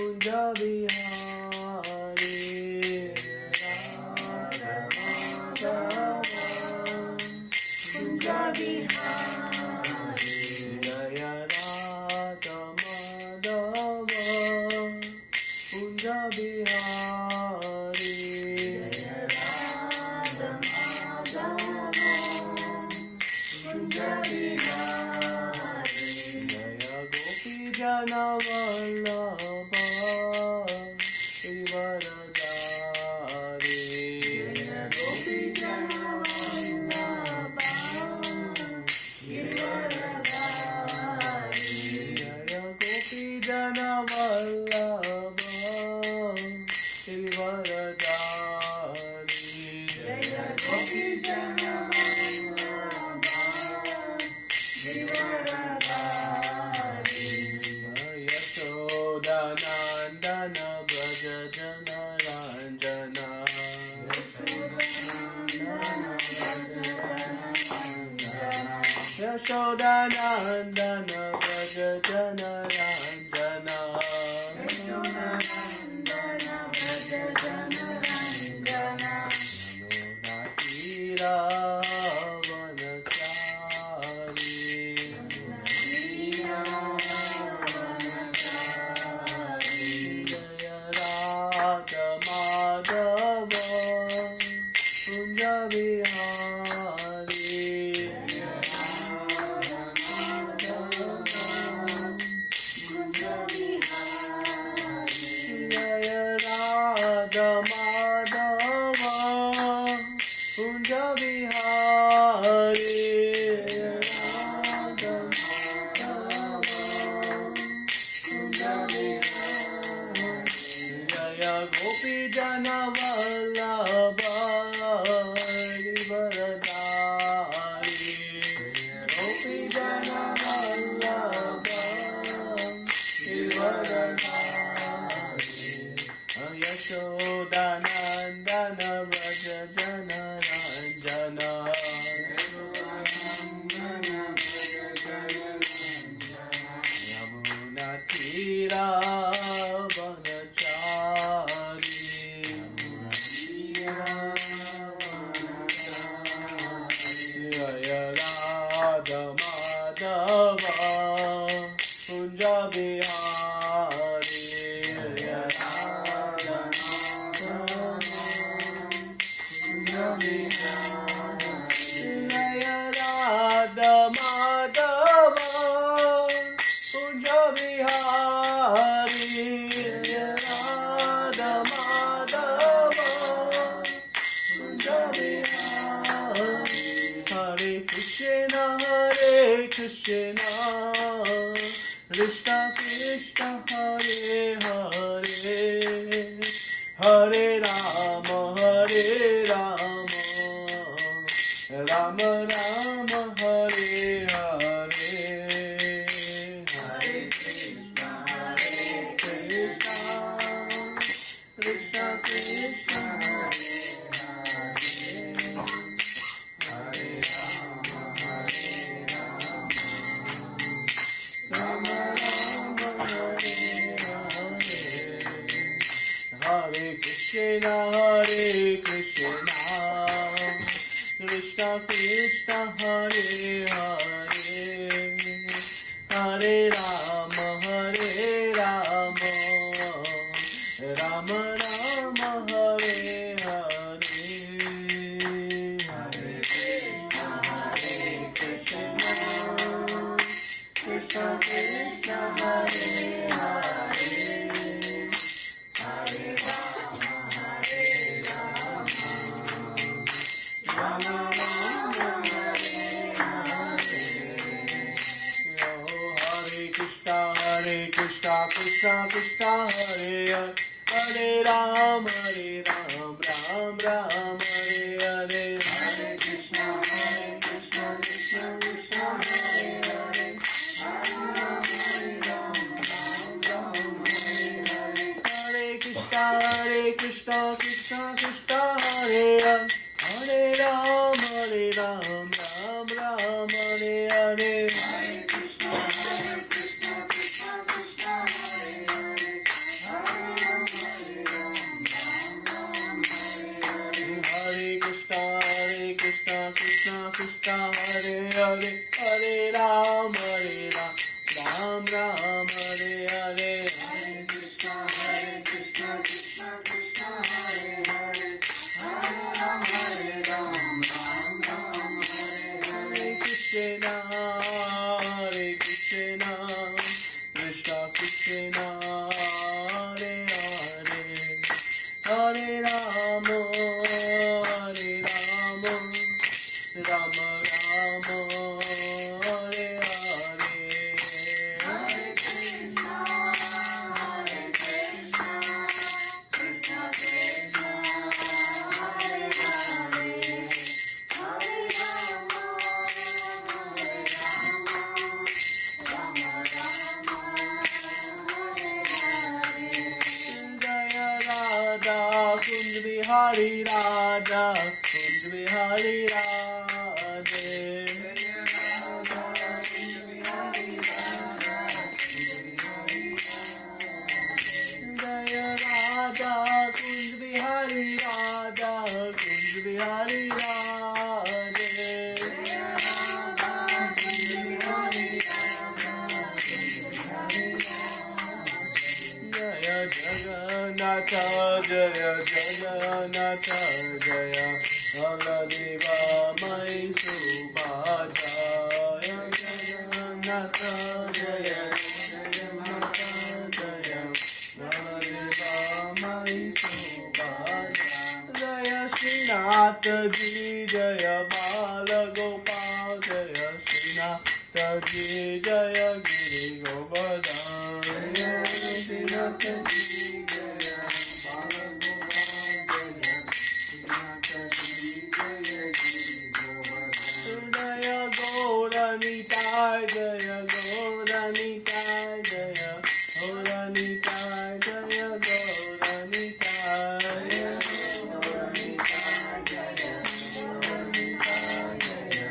Kunja Vihari Radha Madhava Kunja Vihari Jaya Radha Madhava Kunja Vihari Jaya Radha Madhava Kunja Vihari Jaya Gopi Jana Vallabha Srivaradhari Jaya Gopi Jana Vallabha Srivaradhari Jaya Gopi Jana Vallabha Srivaradhari Jaya Gopi Jana Vallabha Srivaradhari Yashoda Nandana Braja Jana Ranjana Yashoda Nandana Braja Jana Ranjana Yamunatira Vanachari Jaya Radha Madhava Kunja Vihari Jaya Radha Madhava Kunja Vihari Radha Madhava Kunja Vihari Jaya Gopi Jana Vallabha Srivaradhari Gopi Jana Vallabha Srivaradhari Yashoda Nandana Braja Jana Ranjana Yamunatira Vanachari Jaya Radha Madhava Kunja Vihari Jaya Radha Madhava Kunja Vihari Jaya Radha Madhava Kunja Vihari Jaya Radha Madhava Kunja Vihari Hare Krishna Krishna Krishna Hare Hare Hare Rama Rama Rama Hare Hare Hare Krishna Krishna Krishna Hare Hare Rama Hare Krishna Krishna Krishna Hare Hare Hare Rama Rama Rama Hare Hare Hare Krishna Krishna Krishna Hare Hare Hare Rama Rama Rama Hare Hare Jaya Jagannath Jaya Baladeva Mai Subhadra Jagannath Jaya Jagannath Jaya Baladeva Mai Subhadra Jaya Srinath Ji Jaya Bala Gopal Jaya Srinath Ji Jaya Giri Govardhan Jaya Srinath Ji Jaya Bala Gopal Jaya Srinath Ji Jaya Giri Govardhan Jaya Gauranitai Jaya Gauranitai Jaya Gauranitai Jaya Gauranitai Jaya Gauranitai Jaya Gauranitai Jaya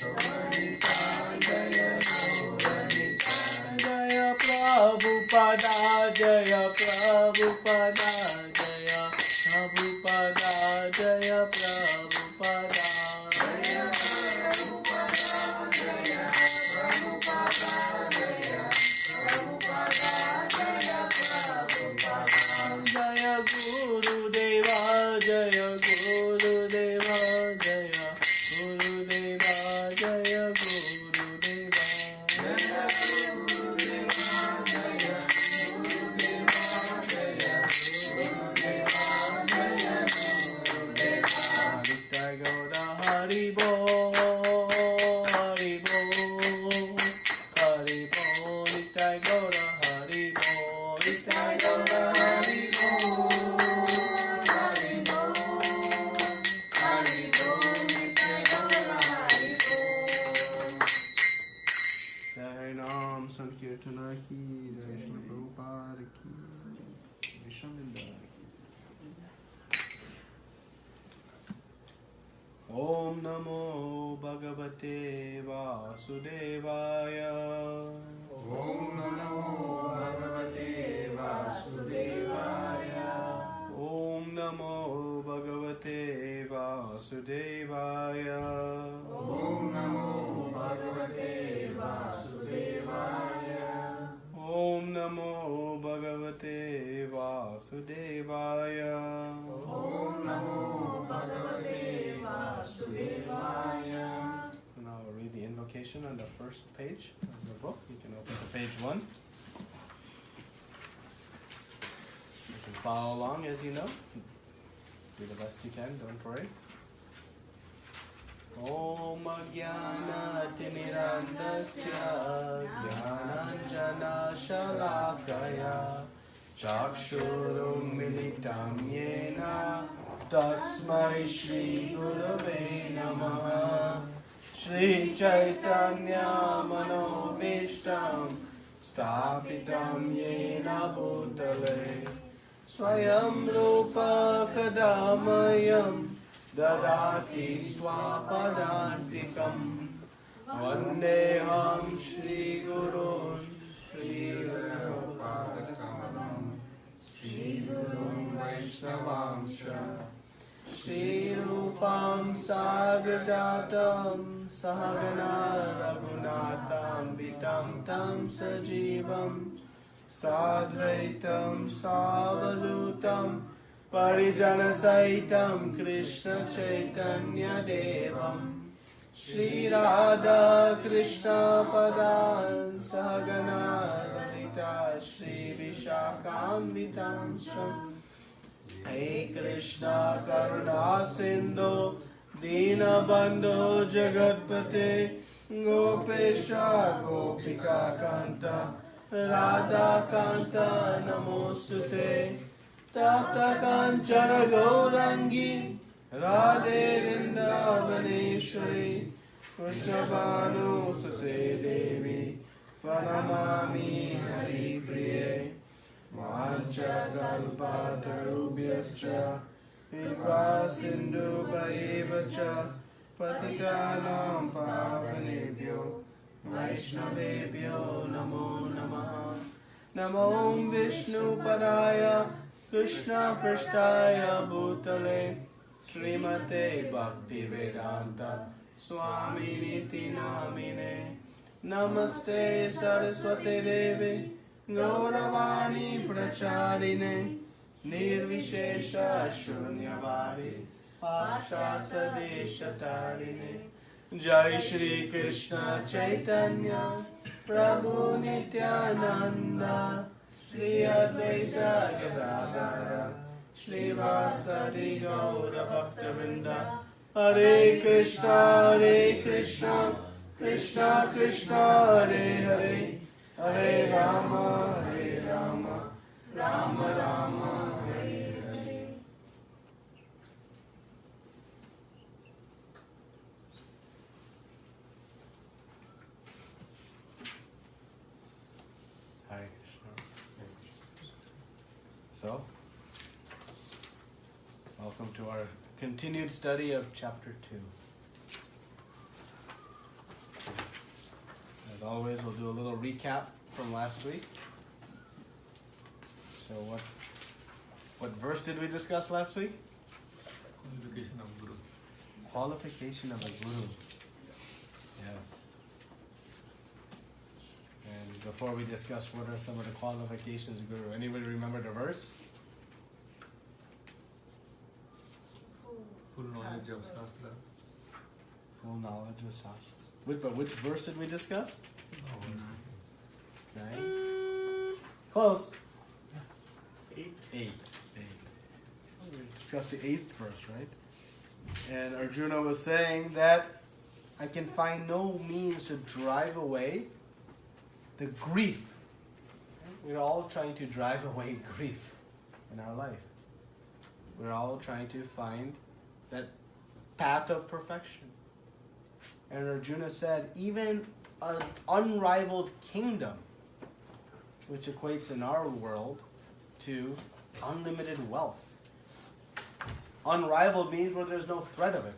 Gauranitai Jaya Gauranitai Jaya Prabhupada Jaya Prabhupada Jaya Prabhupada Jaya Prabhupada Jaya Prabhupada Jaya Prabhupada Jaya Prabhupada Jaya Prabhupada Jaya Gurudeva Jaya Gurudeva Jaya Gurudeva Jaya Gurudeva Jaya Gurudeva Jaya Gurudeva Jaya Gurudeva Jaya Gurudeva Nitya Gaura Hari Bol Hari Bol Hari Bol Nitya Gaura Hari Bol Nitya Gaura Hari Bol Hari Bol Hari Bol Nitya Gaura Hari Bol Jai Nam Sankirtana ki Jai Shri Prabhupada ki Vishwamindra ki Om Namo Bhagavate Vasudevaya Om Namo Bhagavate Vasudevaya. Om Namo Bhagavate Vasudevaya Om Namo Bhagavate Vasudevaya. Om Namo Bhagavate Vasudevaya Om Namo Bhagavate Vasudevaya. So now I'll read the invocation on the first page of the book. You can open to page 1. You can follow along as you know. Do the best you can, don't worry. Om Ajnanatirmirandasya Jnananjana Shalakaya Chakshurum Militam Yena Tasmai Shri Gurave Namaha Shri Chaitanya Manobishtam Stapitam Yena Bhutale Swayam Rupa Kadamayam Dadati Swapadantikam Vandeham Shri Gurun Shri Prabhupada Kamalam Shri Guru Vaishnavamsha Shri Rupam Sagrajatam Sahagana Raghunatam Vitam Tam Sajivam Sadvaitam Savadutam Parijana Saitam Krishna Chaitanya Devam Shri Radha Krishna Padan Sahagana Lalita Shri Vishakam Vitam Shram Hey Krishna Karuna Sindhu Dina Bandhu Jagatpate Gopesha Gopika Kanta Radha Kanta Namostute Tapta Kanchana Gaurangi Radhe Vrindavaneshwari Krishna Bhanu Sute Devi Pranamami Hari Priye Vancha Kalpa Tarubhyascha Kripa Sindhu Bhayevacha Patitanam Pavanebhyo Vaishnavebhyo Namo Namaha Namo Vishnu Padaya Krishna Prasthaya Bhutale Srimate Bhaktivedanta Swami Niti Namine Namaste Saraswate Devi Gauravani Pracharine Nirvishesha Shunyavadi Paschata Deshatarine Jai Shri Krishna Chaitanya Prabhu Nityananda Shri Advaita Gadadara Shri Vasadi Gaura Bhaktivedanta Hare Krishna Krishna Krishna Hare Hare Hare Rama Rama Rama Hare Hare. Hare Krishna. So, welcome to our continued study of Chapter 2. So, as always, we'll do a little recap from last week. So what verse did we discuss last week? Qualification of Guru. Qualification of a Guru. Yes. And before we discuss what are some of the qualifications of Guru, anybody remember the verse? Full knowledge of Shastra. Full knowledge of Shastra. But which verse did we discuss? 9. Close. 8. We discussed the 8th verse, right? And Arjuna was saying that I can find no means to drive away the grief. We're all trying to drive away grief in our life. We're all trying to find that path of perfection. And Arjuna said, even an unrivaled kingdom, which equates in our world to unlimited wealth. Unrivaled means where there's no threat of it.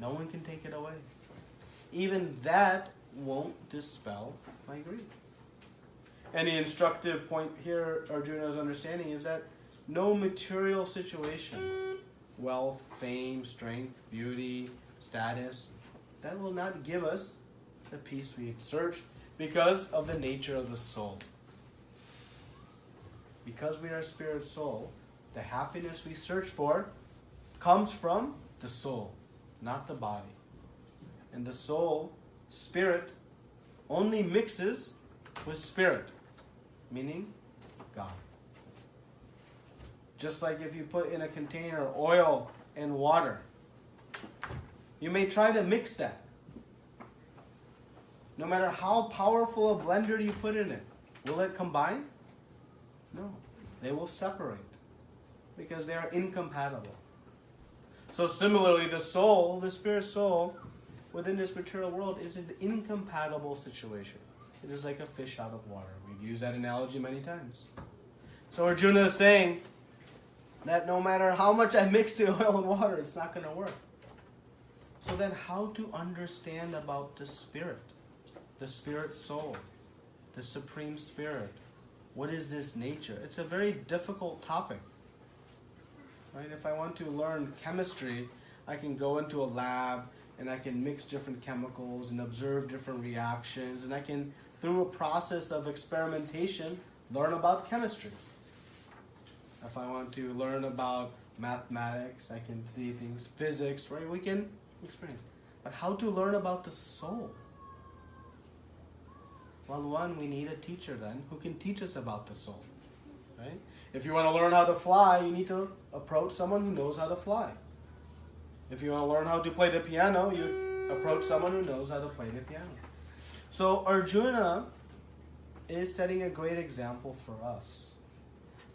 No one can take it away. Even that won't dispel my grief. And the instructive point here, Arjuna's understanding, is that no material situation, wealth, fame, strength, beauty, status, that will not give us the peace we searched because of the nature of the soul. Because we are a spirit soul, the happiness we search for comes from the soul, not the body. And the soul, spirit, only mixes with spirit, meaning God. Just like if you put in a container oil and water, you may try to mix that. No matter how powerful a blender you put in it, will it combine? No, they will separate because they are incompatible. So similarly, the soul, the spirit soul, within this material world is an incompatible situation. It is like a fish out of water. We've used that analogy many times. So Arjuna is saying that no matter how much I mix the oil and water, it's not going to work. So then how to understand about the spirit soul, the supreme spirit? What is this nature? It's a very difficult topic. Right? If I want to learn chemistry, I can go into a lab and I can mix different chemicals and observe different reactions, and I can, through a process of experimentation, learn about chemistry. If I want to learn about mathematics, I can see things, physics, right? We can experience. But how to learn about the soul? Well, one, we need a teacher then who can teach us about the soul, right? If you want to learn how to fly, you need to approach someone who knows how to fly. If you want to learn how to play the piano, you approach someone who knows how to play the piano. So Arjuna is setting a great example for us.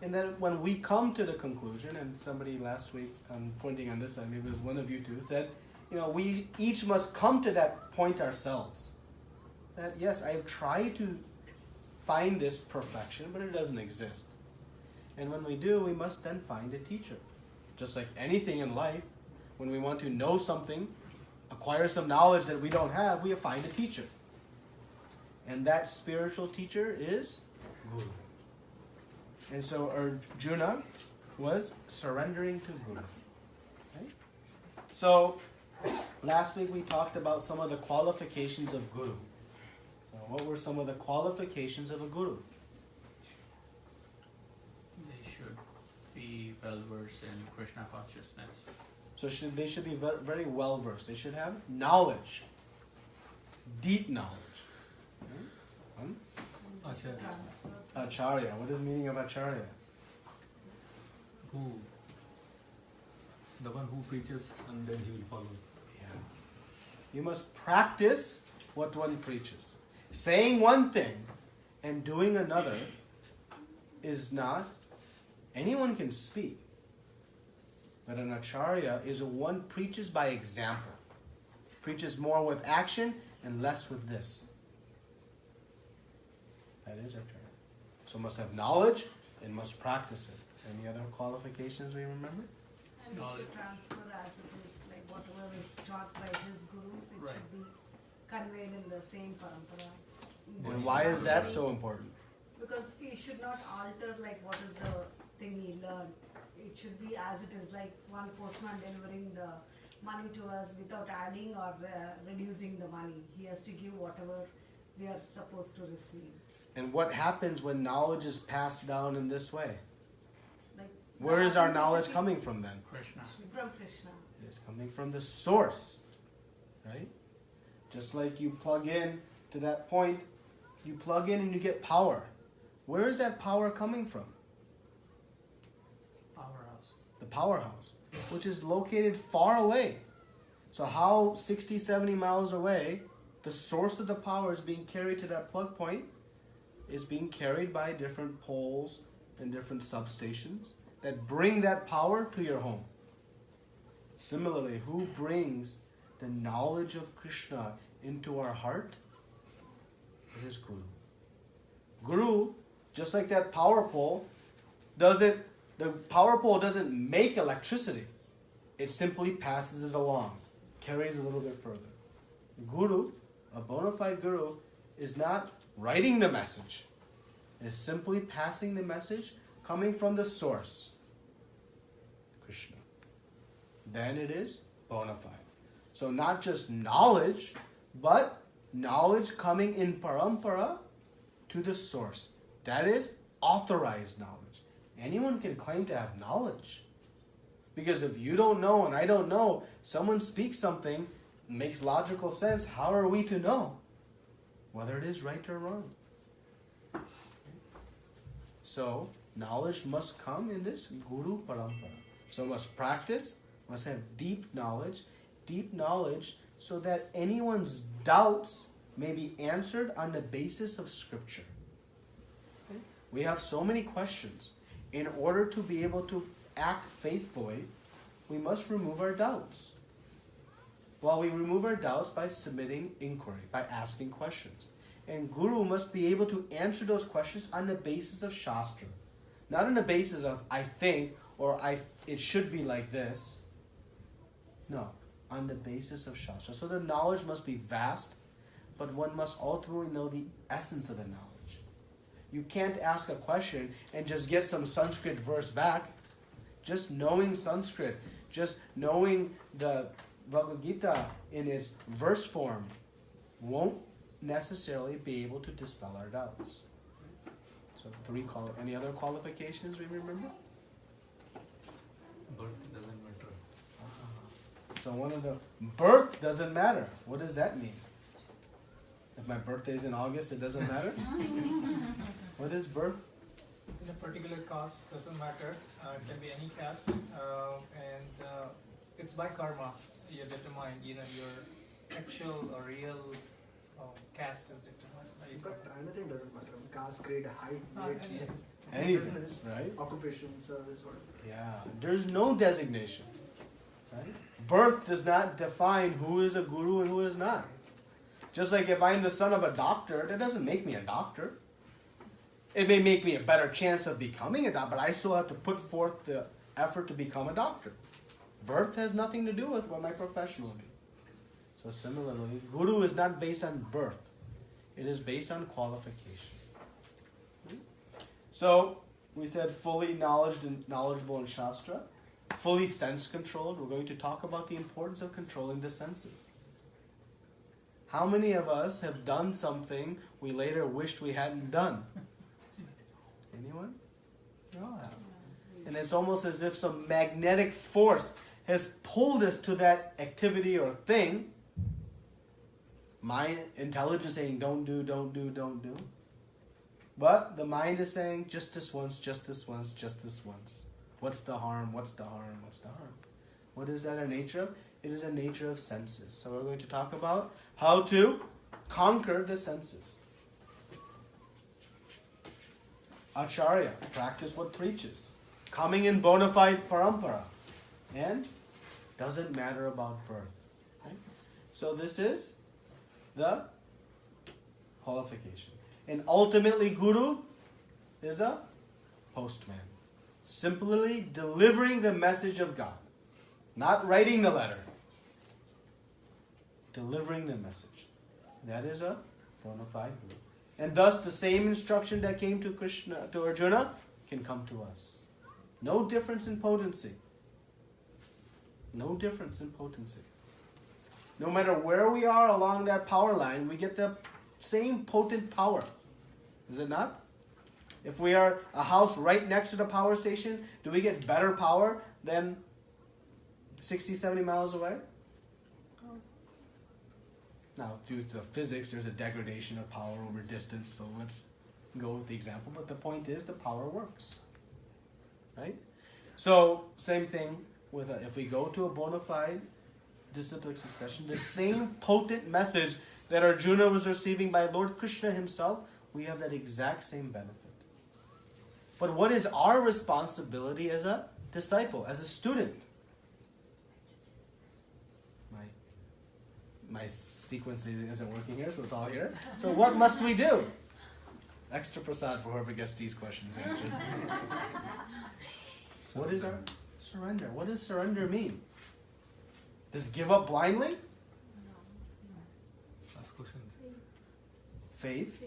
And then when we come to the conclusion, and somebody last week, I'm pointing on this side, maybe it was one of you two, said, we each must come to that point ourselves. That yes, I've tried to find this perfection, but it doesn't exist. And when we do, we must then find a teacher. Just like anything in life, when we want to know something, acquire some knowledge that we don't have, we find a teacher. And that spiritual teacher is Guru. And so Arjuna was surrendering to Guru. Okay? So last week we talked about some of the qualifications of Guru. So what were some of the qualifications of a Guru? They should be well versed in Krishna consciousness. So they should be very well versed. They should have knowledge, deep knowledge. Acharya. What is the meaning of acharya? Who? The one who preaches and then he will follow. Yeah. You must practice what one preaches. Saying one thing and doing another is not. Anyone can speak. But an acharya is one preaches by example. Preaches more with action and less with this. That is acharya. So must have knowledge and must practice it. Any other qualifications we remember? And it should transfer as it is, like whatever is taught by his gurus, it should be conveyed in the same parampara. And why is that so important? Because he should not alter like what is the thing he learned. It should be as it is, like one postman delivering the money to us without adding or reducing the money. He has to give whatever we are supposed to receive. And what happens when knowledge is passed down in this way? Like Where is our knowledge coming from then? Krishna. From Krishna. It is coming from the source. Right? Just like you plug in to that point, you plug in and you get power. Where is that power coming from? Powerhouse. The powerhouse, which is located far away. So how 60, 70 miles away, the source of the power is being carried to that plug point, is being carried by different poles and different substations that bring that power to your home. Similarly, who brings the knowledge of Krishna into our heart? It is Guru. Guru, just like that power pole, the power pole doesn't make electricity. It simply passes it along, carries a little bit further. Guru, a bona fide guru, is not writing the message. It is simply passing the message coming from the source, Krishna. Then it is bona fide. So not just knowledge, but knowledge coming in parampara to the source. That is authorized knowledge. Anyone can claim to have knowledge. Because if you don't know and I don't know, someone speaks something, makes logical sense, how are we to know whether it is right or wrong? So, knowledge must come in this Guru Parampara. So must practice, must have deep knowledge so that anyone's doubts may be answered on the basis of Scripture. Okay? We have so many questions. In order to be able to act faithfully, we must remove our doubts. Well, we remove our doubts by submitting inquiry, by asking questions. And Guru must be able to answer those questions on the basis of Shastra. Not on the basis of, I think, or it should be like this. No, on the basis of Shastra. So the knowledge must be vast, but one must ultimately know the essence of the knowledge. You can't ask a question and just get some Sanskrit verse back. Just knowing Sanskrit, just knowing the Bhagavad Gita in its verse form won't necessarily be able to dispel our doubts. So any other qualifications we remember? Birth doesn't matter. So one of the birth doesn't matter. What does that mean? If my birthday is in August, it doesn't matter? What is birth? In a particular caste, doesn't matter. It can be any caste, and it's by karma. You determine, your actual or real caste is determined. But anything doesn't matter. Caste, grade, height, weight, Anything, business, right? occupation, service, whatever. Yeah, there's no designation. Right? Birth does not define who is a guru and who is not. Just like if I'm the son of a doctor, that doesn't make me a doctor. It may make me a better chance of becoming a doctor, but I still have to put forth the effort to become a doctor. Birth has nothing to do with what my profession will be. So similarly, guru is not based on birth. It is based on qualification. So, we said fully knowledgeable in Shastra, fully sense-controlled. We're going to talk about the importance of controlling the senses. How many of us have done something we later wished we hadn't done? Anyone? We all have. And it's almost as if some magnetic force has pulled us to that activity or thing. My intelligence saying, don't do, don't do, don't do. But the mind is saying, just this once, just this once, just this once. What's the harm? What's the harm? What's the harm? What is that a nature of? It is a nature of senses. So we're going to talk about how to conquer the senses. Acharya, practice what preaches. Coming in bona fide parampara. And doesn't matter about birth. Okay? So this is the qualification. And ultimately, Guru is a postman. Simply delivering the message of God. Not writing the letter. Delivering the message. That is a bona fide Guru. And thus the same instruction that came to Krishna, to Arjuna, can come to us. No difference in potency. No difference in potency. No matter where we are along that power line, we get the same potent power. Is it not? If we are a house right next to the power station, do we get better power than 60, 70 miles away? Now, due to physics, there's a degradation of power over distance, so let's go with the example. But the point is, the power works. Right? So, same thing with if we go to a bona fide disciplic succession, the same potent message that Arjuna was receiving by Lord Krishna himself, we have that exact same benefit. But what is our responsibility as a disciple, as a student? My sequencing isn't working here, so it's all here. So what must we do? Extra prasad for whoever gets these questions answered. What is our surrender? What does surrender mean? Does give up blindly? Last questions. Faith?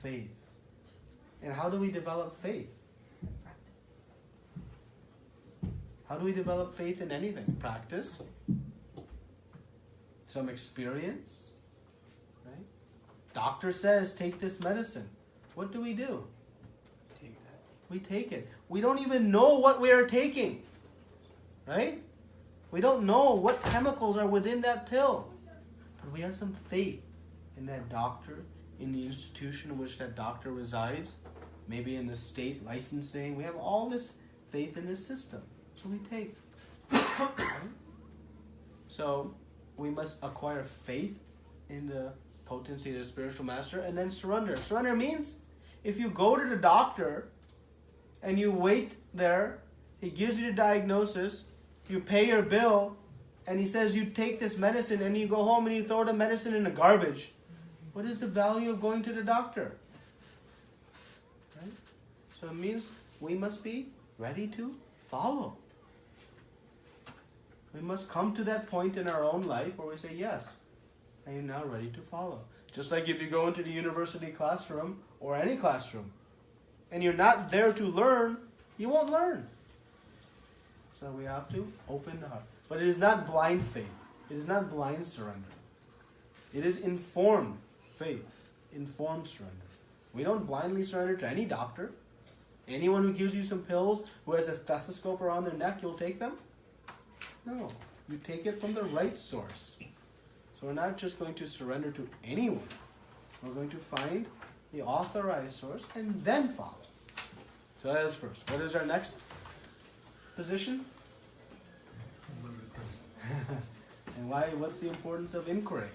Faith. And how do we develop faith? How do we develop faith in anything? Practice? Some experience? Right? Doctor says, take this medicine. What do? Take that. We take it. We don't even know what we are taking. Right? We don't know what chemicals are within that pill. But we have some faith in that doctor, in the institution in which that doctor resides, maybe in the state licensing. We have all this faith in this system. So we take. Right? So we must acquire faith in the potency of the spiritual master and then surrender. Surrender means if you go to the doctor and you wait there, he gives you the diagnosis, you pay your bill, and he says you take this medicine and you go home and you throw the medicine in the garbage. What is the value of going to the doctor? Right? So it means we must be ready to follow. We must come to that point in our own life where we say, yes, I am now ready to follow. Just like if you go into the university classroom or any classroom and you're not there to learn, you won't learn. So we have to open the heart. But it is not blind faith. It is not blind surrender. It is informed faith, informed surrender. We don't blindly surrender to any doctor. Anyone who gives you some pills, who has a stethoscope around their neck, you'll take them? No. You take it from the right source. So we're not just going to surrender to anyone. We're going to find the authorized source and then follow. So that is first. What is our next position? And why? What's the importance of inquiry?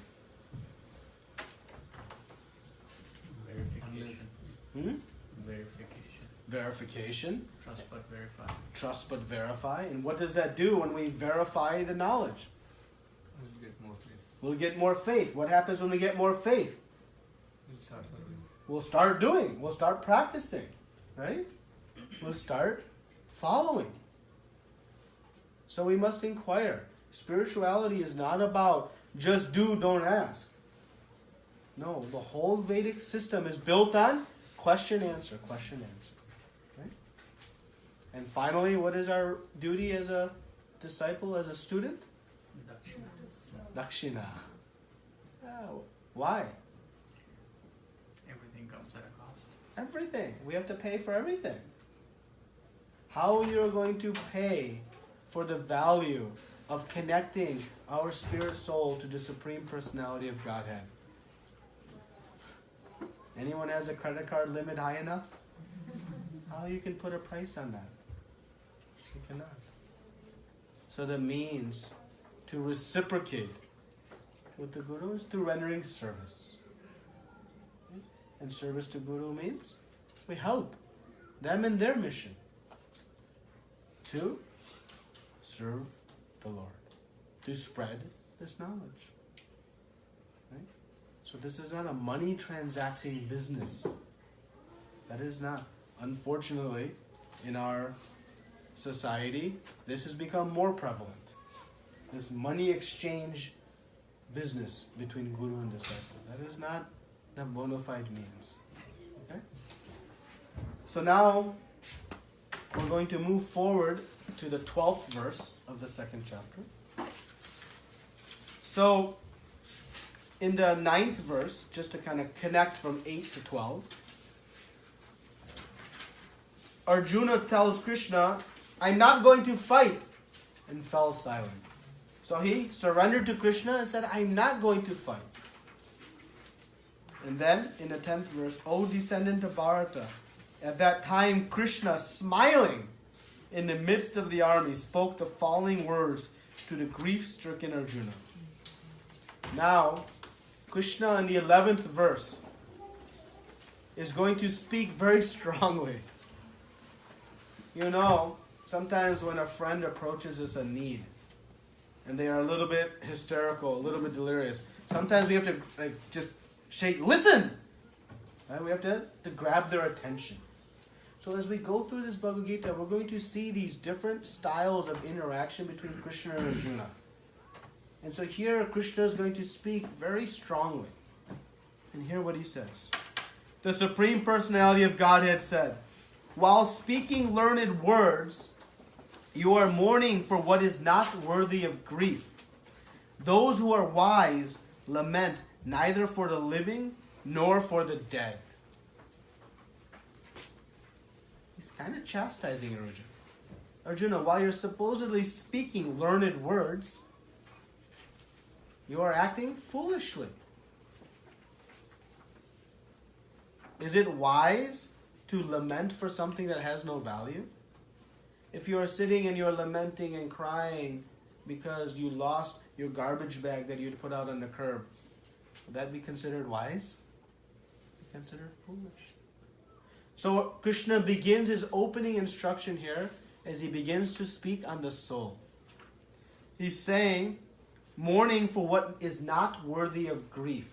Verification. Verification. Verification. Trust but verify. Trust but verify. And what does that do when we verify the knowledge? We'll get more faith. We'll get more faith. What happens when we get more faith? We'll start serving. We'll start doing. We'll start practicing. Right? We'll start following. So we must inquire. Spirituality is not about just do, don't ask. No, the whole Vedic system is built on question, answer, question, answer. Right? And finally, what is our duty as a disciple, as a student? Dakshina. Oh, why? Everything comes at a cost. Everything. We have to pay for everything. how you're going to pay for the value of connecting our spirit soul to the Supreme Personality of Godhead. Anyone has a credit card limit high enough? How you can put a price on that? You cannot. So the means to reciprocate with the Guru is through rendering service. And service to Guru means we help them in their mission to serve the Lord, to spread this knowledge. Right? So this is not a money transacting business. That is not. Unfortunately, in our society, this has become more prevalent. This money exchange business between Guru and disciple. That is not the bona fide means. Okay? So now, we're going to move forward to the 12th verse of the 2nd chapter. So, in the 9th verse, just to kind of connect from 8 to 12, Arjuna tells Krishna, I'm not going to fight, and fell silent. So he surrendered to Krishna and said, I'm not going to fight. And then, in the 10th verse, O descendant of Bharata, at that time Krishna, smiling in the midst of the army, spoke the following words to the grief-stricken Arjuna. Now, Krishna in the 11th verse is going to speak very strongly. You know, sometimes when a friend approaches us a need, and they are a little bit hysterical, a little bit delirious, sometimes we have to just shake, listen! Right? We have to grab their attention. So as we go through this Bhagavad Gita, we're going to see these different styles of interaction between Krishna and Arjuna. And so here Krishna is going to speak very strongly. And hear what he says. The Supreme Personality of Godhead said, while speaking learned words, you are mourning for what is not worthy of grief. Those who are wise lament neither for the living nor for the dead. He's kind of chastising Arjuna. Arjuna, while you're supposedly speaking learned words, you are acting foolishly. Is it wise to lament for something that has no value? If you are sitting and you're lamenting and crying because you lost your garbage bag that you'd put out on the curb, would that be considered wise? Be considered foolish. So Krishna begins his opening instruction here as he begins to speak on the soul. He's saying, mourning for what is not worthy of grief.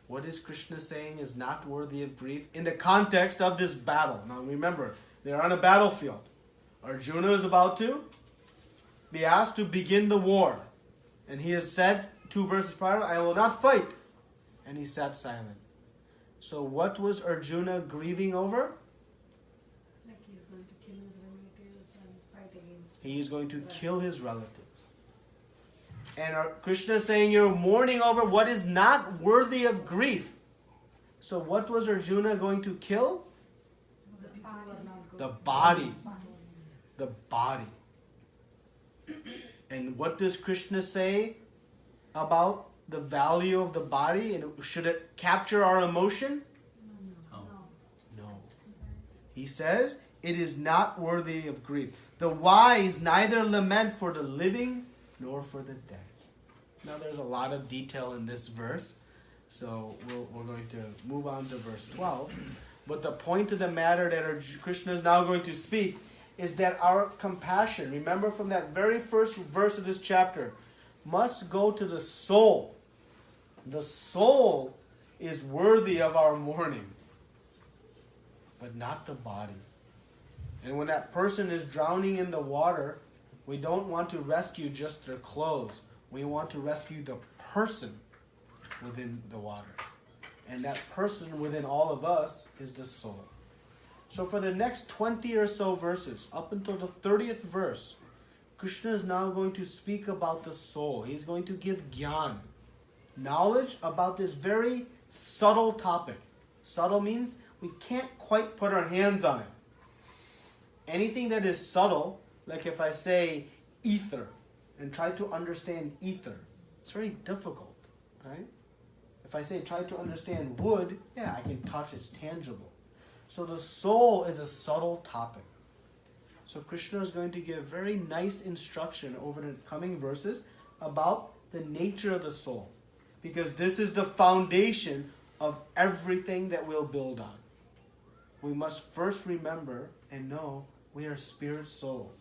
What is Krishna saying is not worthy of grief in the context of this battle? Now remember, they're on a battlefield. Arjuna is about to be asked to begin the war. And he has said 2 verses prior, I will not fight. And he sat silent. So what was Arjuna grieving over? Like he's going to kill his relatives and fight against. He is going to kill his relatives. And Krishna is saying you're mourning over what is not worthy of grief. So what was Arjuna going to kill? The people who are not good. The body. The body. And what does Krishna say about the value of the body? And should it capture our emotion? No. He says it is not worthy of grief. The wise neither lament for the living nor for the dead. Now there's a lot of detail in this verse, so we're going to move on to verse 12. But the point of the matter that Krishna is now going to speak is that our compassion, remember from that very first verse of this chapter, must go to the soul. The soul is worthy of our mourning, but not the body. And when that person is drowning in the water, we don't want to rescue just their clothes. We want to rescue the person within the water. And that person within all of us is the soul. So for the next 20 or so verses, up until the 30th verse, Krishna is now going to speak about the soul. He's going to give jnana, knowledge about this very subtle topic. Subtle means we can't quite put our hands on it. anything that is subtle, like if I say ether and try to understand ether, it's very difficult, right? If I say try to understand wood, yeah, I can touch, it's tangible. So the soul is a subtle topic. So Krishna is going to give very nice instruction over the coming verses about the nature of the soul. Because this is the foundation of everything that we'll build on. We must first remember and know we are spirit soul.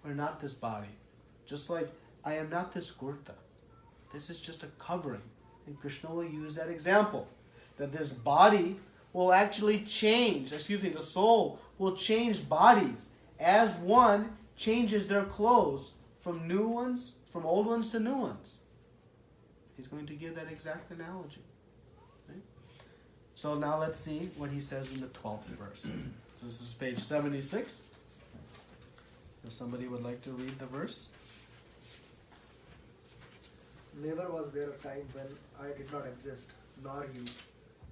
We're not this body. Just like I am not this kurta. This is just a covering. And Krishna will use that example. That this body will actually change. The soul will change bodies as one changes their clothes from old ones to new ones. He's going to give that exact analogy. Right? So now let's see what he says in the 12th verse. So this is page 76. If somebody would like to read the verse. Never was there a time when I did not exist, nor you,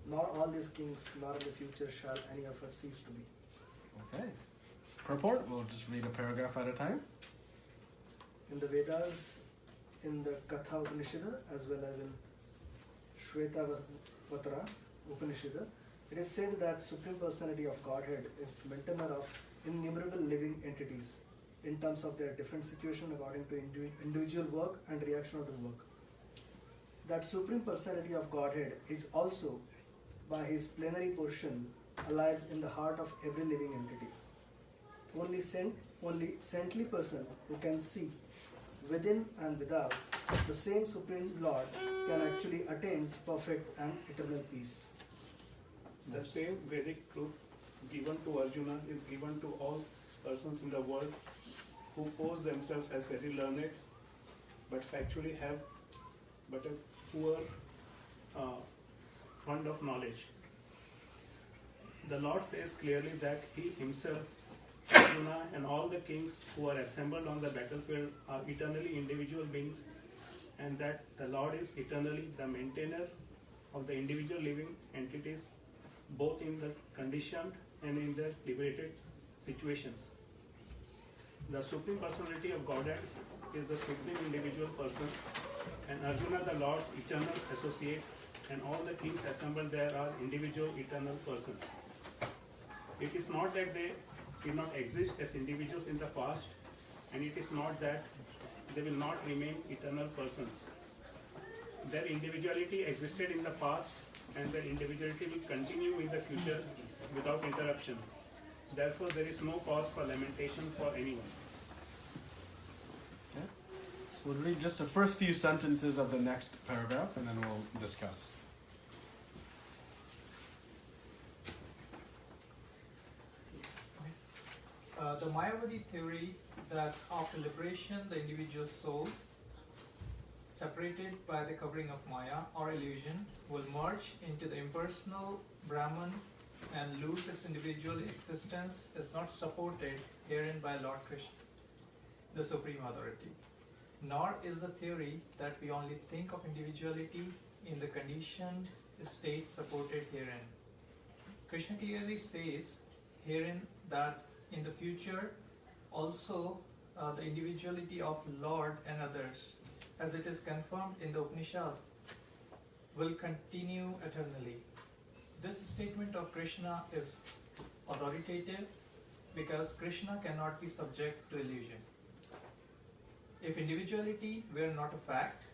nor all these kings, nor in the future shall any of us cease to be. Okay. Purport, we'll just read a paragraph at a time. In the Vedas, in the Katha Upanishad, as well as in Shvetavatra Upanishad, it is said that Supreme Personality of Godhead is maintainer of innumerable living entities in terms of their different situation according to individual work and reaction of the work. That Supreme Personality of Godhead is also, by his plenary portion, alive in the heart of every living entity. Only saintly person who can see within and without the same Supreme Lord can actually attain perfect and eternal peace. The same Vedic truth given to Arjuna is given to all persons in the world who pose themselves as very learned but factually have but a poor fund of knowledge. The Lord says clearly that He Himself, Arjuna, and all the kings who are assembled on the battlefield are eternally individual beings, and that the Lord is eternally the maintainer of the individual living entities, both in the conditioned and in their liberated situations. The Supreme Personality of Godhead is the Supreme Individual Person, and Arjuna, the Lord's eternal associate, and all the kings assembled there are individual eternal persons. It is not that they did not exist as individuals in the past, and it is not that they will not remain eternal persons. Their individuality existed in the past, and their individuality will continue in the future without interruption. Therefore, there is no cause for lamentation for anyone. Okay. So we'll read just the first few sentences of the next paragraph, and then we'll discuss. The Mayavadi theory that after liberation, the individual soul, separated by the covering of Maya or illusion, will merge into the impersonal Brahman and lose its individual existence is not supported herein by Lord Krishna, the Supreme Authority. Nor is the theory that we only think of individuality in the conditioned state supported herein. Krishna clearly says herein that in the future also the individuality of Lord and others, as it is confirmed in the Upanishad, will continue eternally. This statement of Krishna is authoritative because Krishna cannot be subject to illusion. If individuality were not a fact,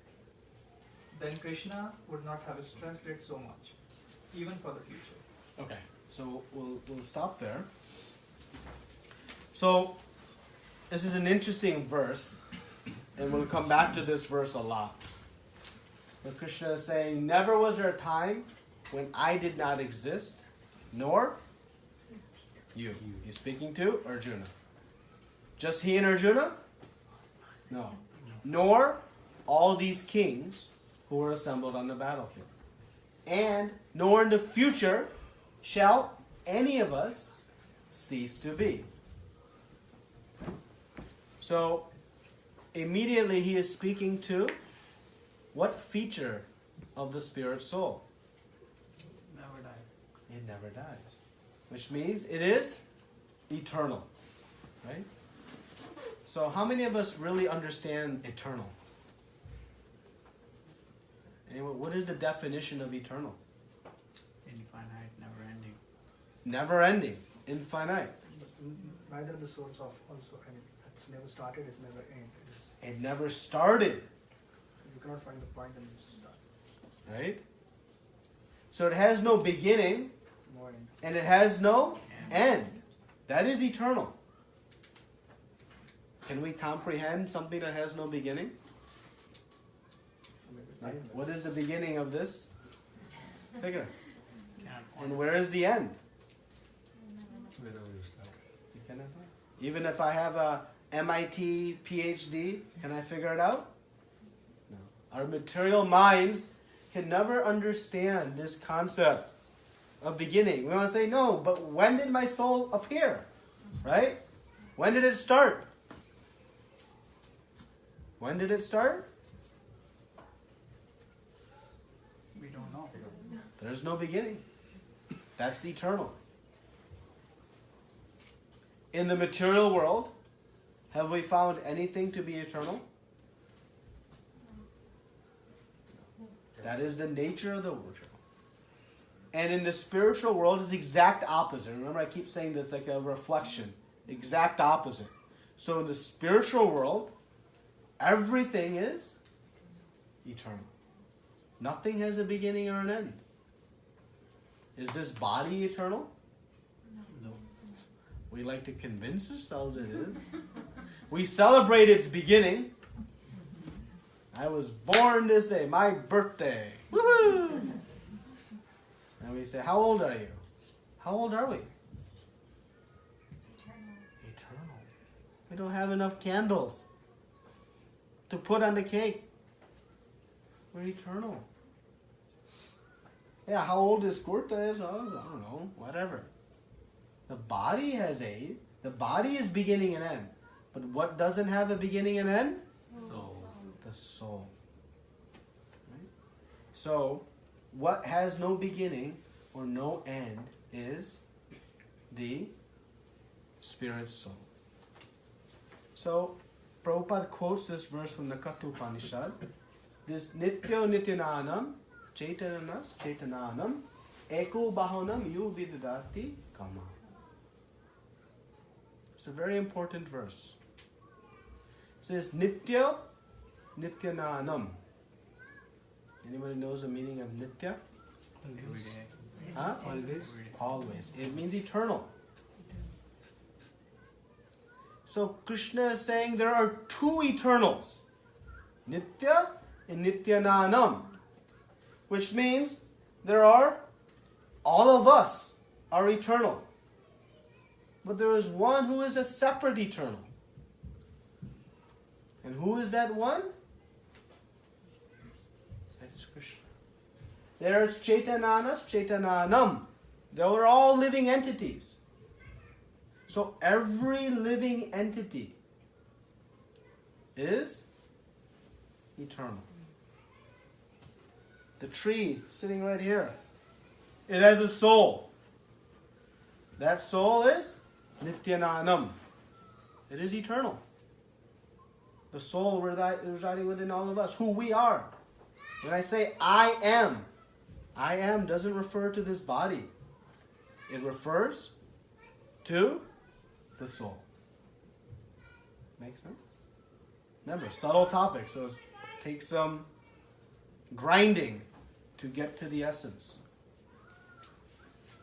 then Krishna would not have stressed it so much, even for the future. Okay, so we'll stop there. So this is an interesting verse, and we'll come back to this verse a lot. But Krishna is saying, never was there a time when I did not exist, nor you. He's speaking to Arjuna. Just he and Arjuna? No. Nor all these kings who were assembled on the battlefield. And nor in the future shall any of us cease to be. So, immediately he is speaking to what feature of the spirit soul? Never die. It never dies. Which means it is eternal. Right? So how many of us really understand eternal? Anyway, what is the definition of eternal? Infinite, never ending. Never ending, infinite. Neither the source of also, I mean, it's never started, it's never end. It never started, You cannot find the point and you start. right? So it has no beginning No end. and it has no end. That is eternal. Can we comprehend something that has no beginning? Like, what is the beginning of this figure? And where is the end? Wherever you start. You cannot know. Even if I have a MIT PhD, can I figure it out? No. Our material minds can never understand this concept of beginning. We want to say, no, but when did my soul appear? Right? When did it start? When did it start? We don't know. There's no beginning. That's eternal. In the material world, have we found anything to be eternal? That is the nature of the world. And in the spiritual world, it's the exact opposite. Remember, I keep saying this like a reflection. Exact opposite. So in the spiritual world, everything is eternal. Nothing has a beginning or an end. Is this body eternal? No. We like to convince ourselves it is. We celebrate its beginning. I was born this day, my birthday. Woohoo! And we say, how old are you? How old are we? Eternal. We don't have enough candles to put on the cake. We're eternal. Yeah, how old is Kurta is? I don't know, whatever. The body is beginning and end. But what doesn't have a beginning and end? Soul. The soul. Right? So, what has no beginning or no end is the spirit soul. So, Prabhupada quotes this verse from the Katha Upanishad. This nityo nityananam chaitananas chaitananam eko bahonam yu vidadati kama. It's a very important verse. It says nitya nityananam. Anybody knows the meaning of nitya? Every day. Huh? Every day. Always. It means eternal. So Krishna is saying there are two eternals. Nitya and Nityananam. Which means there are, all of us are eternal. But there is one who is a separate eternal. And who is that one? That is Krishna. There is Chaitananas, Chaitananam. They are all living entities. So every living entity is eternal. The tree sitting right here, it has a soul. That soul is Nityananam. It is eternal. The soul residing within all of us, who we are. When I say I am doesn't refer to this body. It refers to the soul. Make sense? Remember, subtle topic, so it takes some grinding to get to the essence.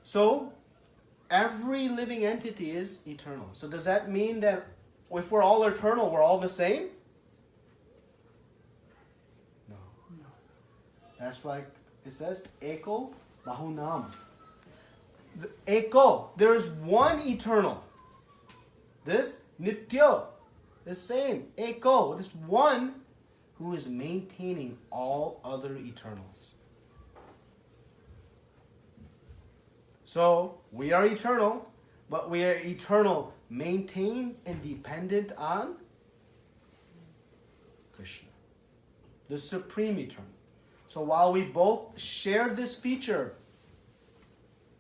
So, every living entity is eternal. So does that mean that if we're all eternal, we're all the same? No. That's why it says Eko Bahunam. The Eko, there is one eternal. This Nitya, the same. Eko, this one who is maintaining all other eternals. So, we are eternal, but we are eternal, maintained and dependent on Krishna, the supreme eternal. So while we both share this feature,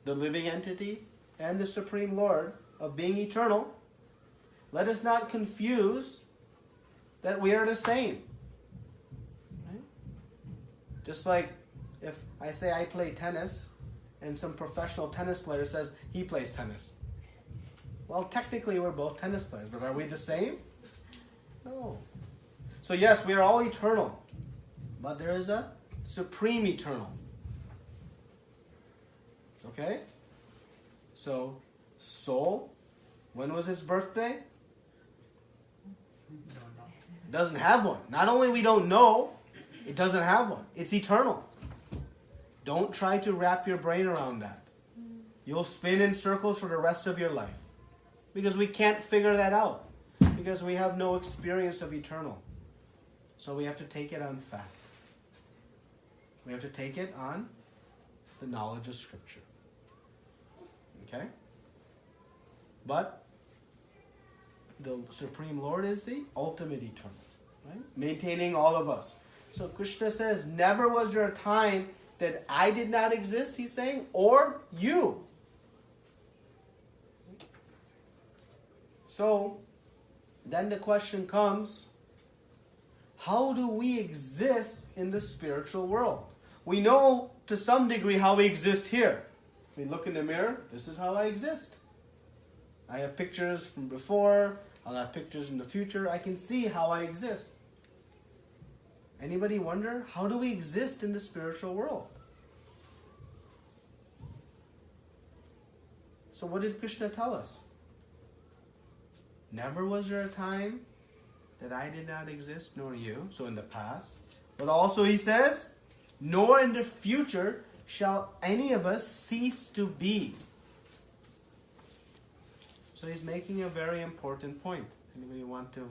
the living entity and the Supreme Lord of being eternal, let us not confuse that we are the same. Right? Just like if I say I play tennis and some professional tennis player says he plays tennis. Well, technically we're both tennis players, but are we the same? No. So yes, we are all eternal, but there is a supreme eternal. Okay? So, soul, when was its birthday? Doesn't have one. Not only we don't know, it doesn't have one. It's eternal. Don't try to wrap your brain around that. You'll spin in circles for the rest of your life. Because we can't figure that out. Because we have no experience of eternal. So we have to take it on fact. We have to take it on the knowledge of Scripture. Okay? But the Supreme Lord is the ultimate eternal. Right? Maintaining all of us. So Krishna says, never was there a time that I did not exist, he's saying, or you. So, then the question comes, how do we exist in the spiritual world? We know to some degree how we exist here. We look in the mirror, this is how I exist. I have pictures from before, I'll have pictures in the future, I can see how I exist. Anybody wonder, how do we exist in the spiritual world? So what did Krishna tell us? Never was there a time that I did not exist, nor you, so in the past. But also he says, nor in the future shall any of us cease to be. So he's making a very important point. Anybody want to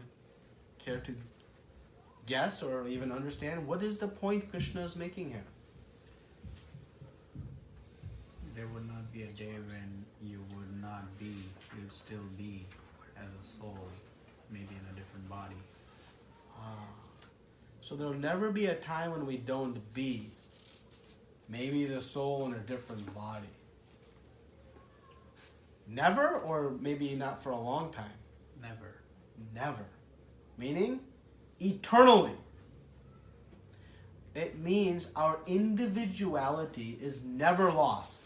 care to guess or even understand what is the point Krishna is making here? There would not be a day when you would not be, you would still be as a soul, maybe in a different body. So there will never be a time when we don't be. Maybe the soul in a different body. Never, or maybe not for a long time? Never. Never. Meaning, eternally. It means our individuality is never lost.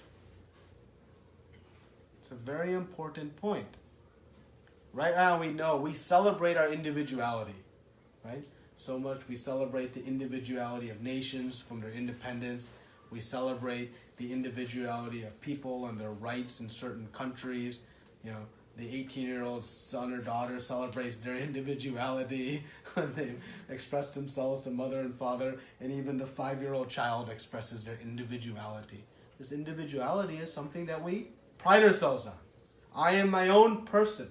It's a very important point. Right now we know, we celebrate our individuality. Right? So much we celebrate the individuality of nations from their independence. We celebrate the individuality of people and their rights in certain countries. You know, the 18-year-old son or daughter celebrates their individuality when they express themselves to mother and father, and even the 5-year-old child expresses their individuality. This individuality is something that we pride ourselves on. I am my own person.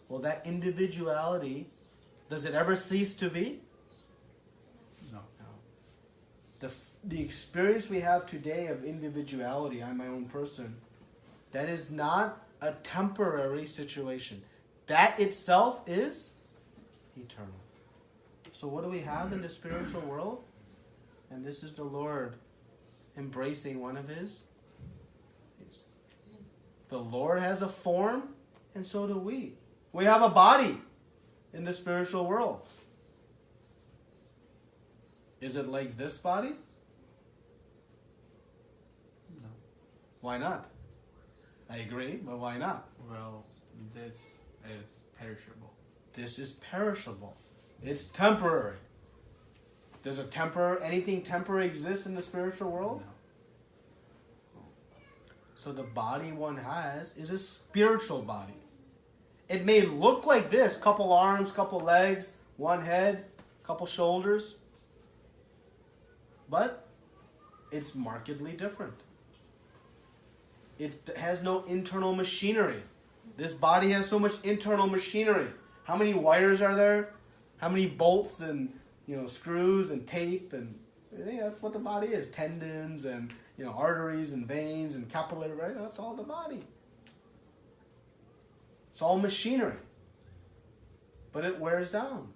Well, that individuality, does it ever cease to be? No. The experience we have today of individuality, I'm my own person, that is not a temporary situation. That itself is eternal. So what do we have in the spiritual world? And this is the Lord embracing one of His. The Lord has a form, and so do we. We have a body in the spiritual world. Is it like this body? No. Why not? I agree, but why not? Well, this is perishable. This is perishable. It's temporary. Does anything temporary exist in the spiritual world? No. So the body one has is a spiritual body. It may look like this, couple arms, couple legs, one head, couple shoulders, but it's markedly different. It has no internal machinery. This body has so much internal machinery. How many wires are there? How many bolts and screws and tape and that's what the body is. Tendons and arteries and veins and capillary, right? That's all the body. It's all machinery. But it wears down.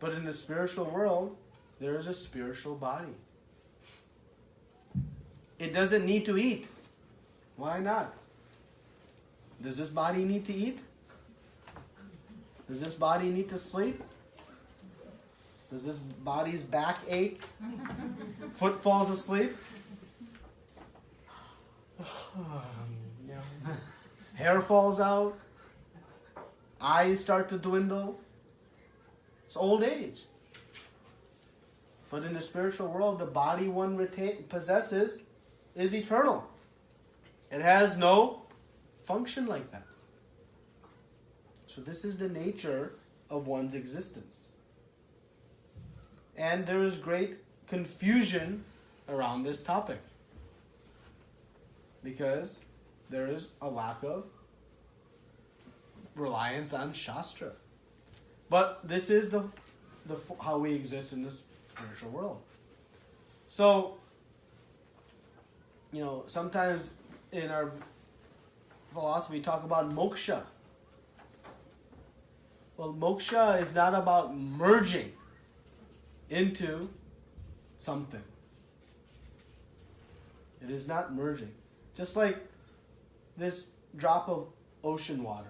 But in the spiritual world, there is a spiritual body. It doesn't need to eat. Why not? Does this body need to eat? Does this body need to sleep? Does this body's back ache? Foot falls asleep? Hair falls out? Eyes start to dwindle? It's old age. But in the spiritual world, the body one possesses is eternal. It has no function like that. So this is the nature of one's existence. And there is great confusion around this topic. Because there is a lack of reliance on Shastra. But this is the how we exist in this spiritual world. So, sometimes in our philosophy we talk about moksha. Well, moksha is not about merging into something. It is not merging. Just like this drop of ocean water.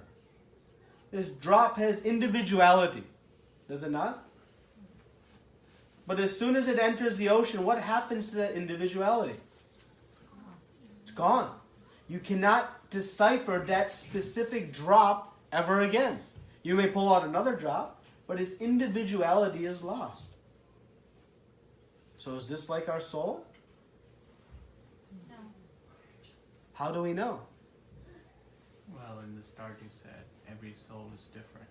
This drop has individuality. Does it not? But as soon as it enters the ocean, what happens to that individuality? It's gone. You cannot decipher that specific drop ever again. You may pull out another drop, but its individuality is lost. So is this like our soul? No. How do we know? Well, in the start you said every soul is different.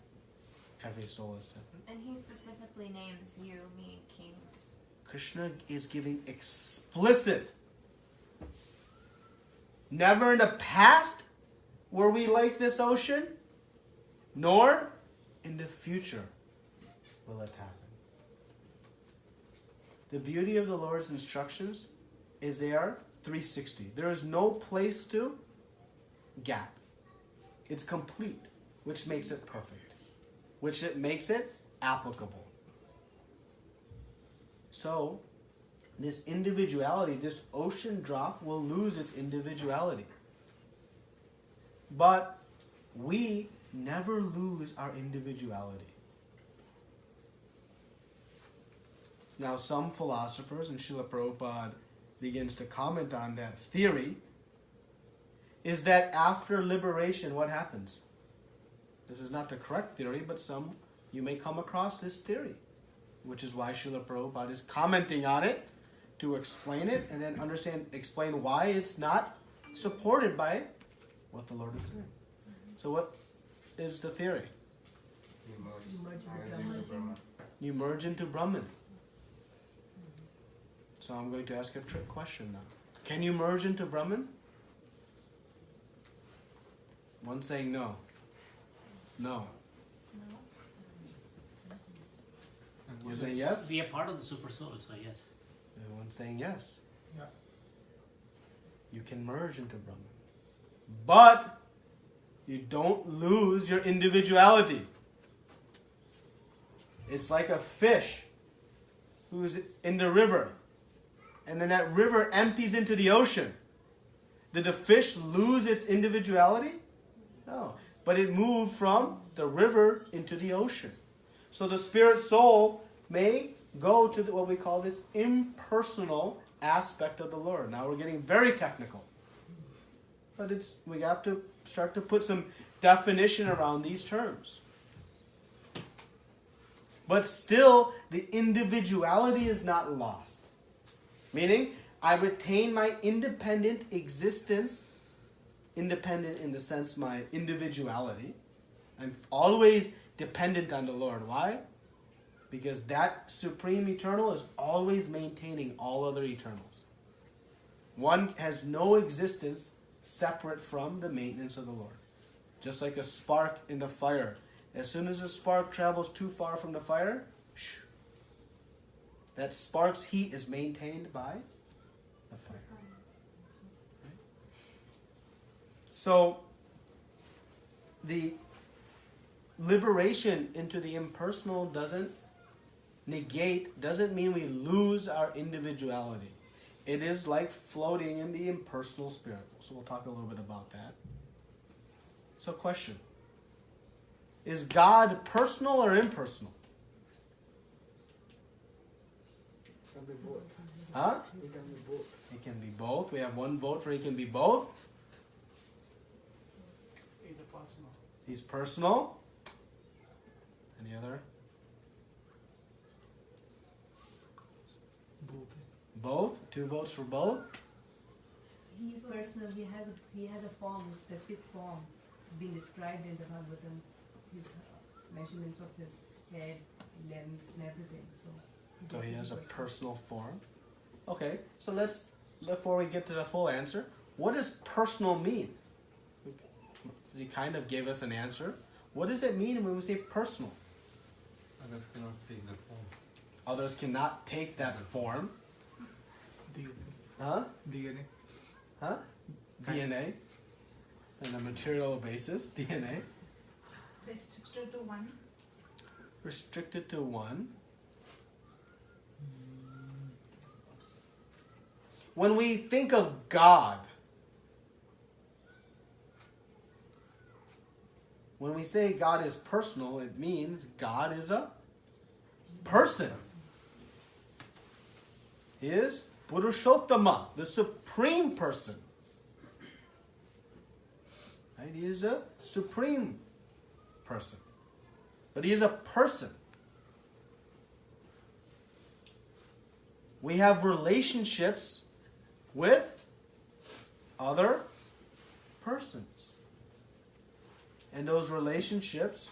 Every soul is different. And he specifically names you, me, kings. Krishna is giving explicit. Never in the past were we like this ocean, nor in the future will it happen. The beauty of the Lord's instructions is they are 360. There is no place to gap. It's complete, which makes it perfect, which it makes it applicable. So, this individuality, this ocean drop will lose its individuality. But we never lose our individuality. Now, some philosophers, and Srila Prabhupada begins to comment on that theory, is that after liberation, what happens? This is not the correct theory, but you may come across this theory, which is why Srila Prabhupada is commenting on it to explain it and then explain why it's not supported by what the Lord is saying. So what is the theory? You merge into Brahman. So I'm going to ask a trick question now. Can you merge into Brahman? One saying no. No. You're saying yes? Be a part of the super soul, so yes. And one saying yes. Yeah. You can merge into Brahman. But you don't lose your individuality. It's like a fish who's in the river. And then that river empties into the ocean. Did the fish lose its individuality? No. But it moved from the river into the ocean. So the spirit soul may go to what we call this impersonal aspect of the Lord. Now we're getting very technical. But we have to start to put some definition around these terms. But still, the individuality is not lost. Meaning, I retain my independent existence, independent in the sense my individuality. I'm always dependent on the Lord. Why? Because that supreme eternal is always maintaining all other eternals. One has no existence separate from the maintenance of the Lord. Just like a spark in the fire. As soon as a spark travels too far from the fire, that spark's heat is maintained by the fire. Right? So, the liberation into the impersonal doesn't mean we lose our individuality. It is like floating in the impersonal spirit. So we'll talk a little bit about that. So question. Is God personal or impersonal? It can be both. Huh? It can be both. It can be both. We have one vote for he can be both. He's a personal. He's personal. Any other? Both. 2 votes for both. He is personal. He has a form, a specific form. It's been described in the Bhagavatam. His measurements of his head, limbs, and everything. So he has a personal form. Okay, so let's, before we get to the full answer, what does personal mean? He kind of gave us an answer. What does it mean when we say personal? Others cannot take that form. Others cannot take that form. DNA. Huh? DNA. Huh? DNA. On a material basis, DNA. Restricted to one. Restricted to one. When we think of God, when we say God is personal, it means God is a person. He is Purushottama, the supreme person. Right? He is a supreme person. But he is a person. We have relationships with other persons. And those relationships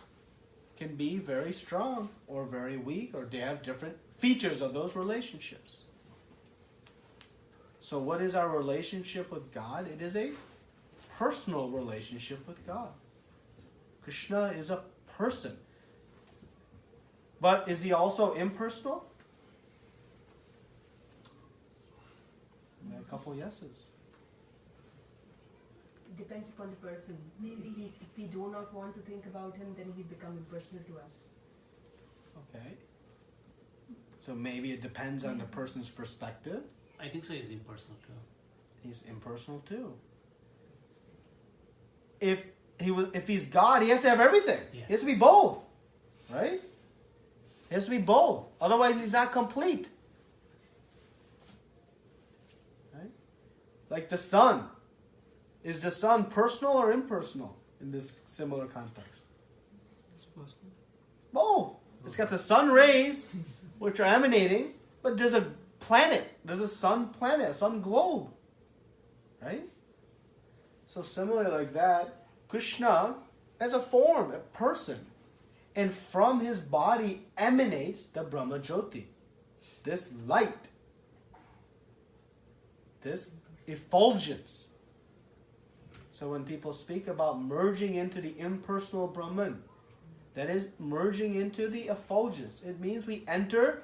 can be very strong or very weak, or they have different features of those relationships. So what is our relationship with God? It is a personal relationship with God. Krishna is a person. But is he also impersonal? A couple yeses. it depends upon the person. If we do not want to think about him, then he becomes impersonal to us. Okay. So maybe it depends on the person's perspective. I think so. He's impersonal too. He's impersonal too. If he's God, he has to have everything. Yeah. He has to be both. Right? He has to be both. Otherwise he's not complete. Right? Like the sun. Is the sun personal or impersonal in this similar context? It's personal. Both. It's got the sun rays, which are emanating, but there's a planet. There's a sun planet, a sun globe. Right? So similar like that, Krishna has a form, a person. And from his body emanates the Brahma Jyoti. This light. This effulgence. So when people speak about merging into the impersonal Brahman, that is merging into the effulgence. It means we enter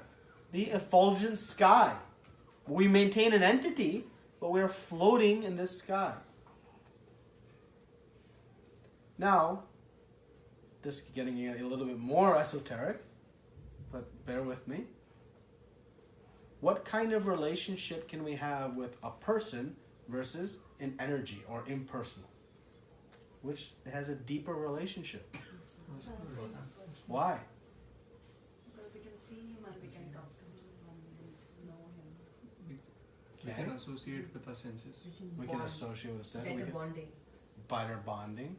the effulgent sky. We maintain an entity, but we're floating in this sky. Now, this is getting a little bit more esoteric, but bear with me. What kind of relationship can we have with a person versus an energy or impersonal? Which has a deeper relationship? Why? Because we can see him and we can talk to him and know him. We Okay. can associate with our senses. We can associate with a sense. We Better can, bonding. better bonding.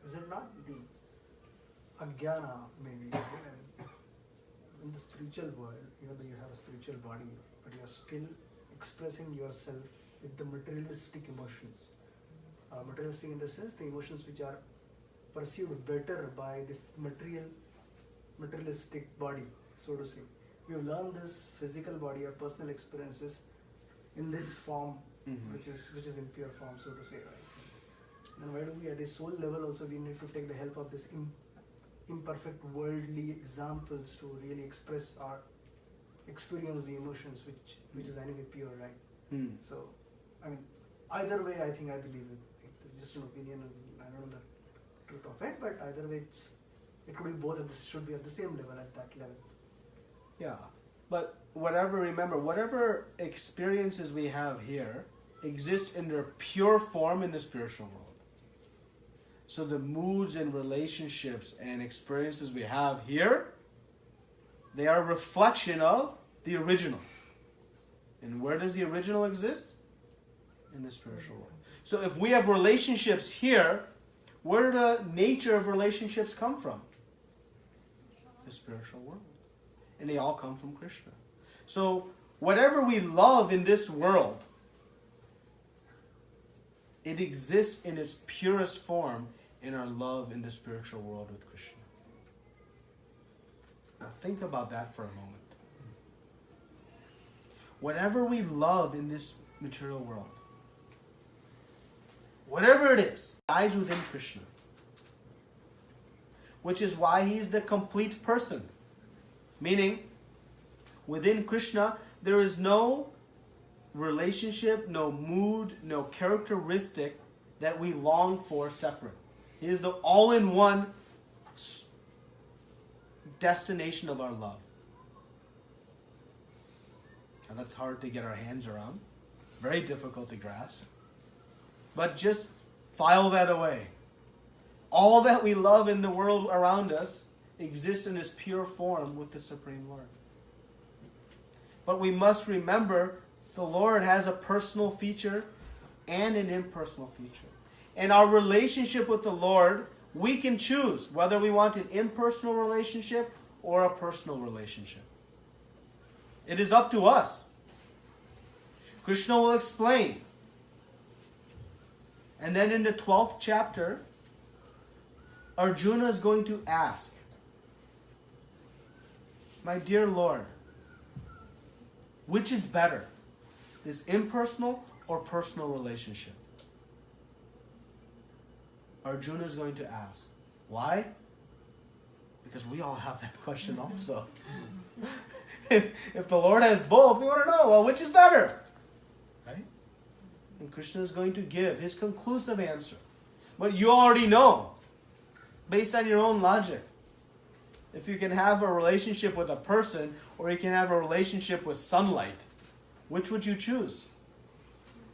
Is it not the ajnana maybe? In the spiritual world, even though you have a spiritual body, but you are still expressing yourself with the materialistic emotions. Materialistic in the sense, the emotions which are perceived better by the materialistic body, so to say. We have learned this physical body or personal experiences in this form, which is in pure form, so to say, right? And why do we, at a soul level, also we need to take the help of this imperfect worldly examples to really express or experience the emotions, which is anyway pure, right? So, I mean, either way, I think I believe it. It's just an opinion, and I don't know the truth of it, but either way, it could be both. Should be at the same level, at that level. Yeah. But whatever experiences we have here exist in their pure form in the spiritual world. So the moods and relationships and experiences we have here, they are a reflection of the original. And where does the original exist? In the spiritual world. So if we have relationships here, where do the nature of relationships come from? The spiritual world. And they all come from Krishna. So whatever we love in this world, it exists in its purest form in our love in the spiritual world with Krishna. Now think about that for a moment. Whatever we love in this material world, whatever it is, lies within Krishna. Which is why he is the complete person. Meaning, within Krishna, there is no relationship, no mood, no characteristic that we long for separate. He is the all-in-one destination of our love. And that's hard to get our hands around. Very difficult to grasp. But just file that away. All that we love in the world around us exists in its pure form with the Supreme Lord. But we must remember the Lord has a personal feature and an impersonal feature. And our relationship with the Lord, we can choose whether we want an impersonal relationship or a personal relationship. It is up to us. Krishna will explain. And then in the 12th chapter, Arjuna is going to ask, my dear Lord, which is better, this impersonal or personal relationship? Arjuna is going to ask. Why? Because we all have that question also. If the Lord has both, we want to know, well, which is better? Right? And Krishna is going to give his conclusive answer. But you already know, based on your own logic, if you can have a relationship with a person or you can have a relationship with sunlight, which would you choose?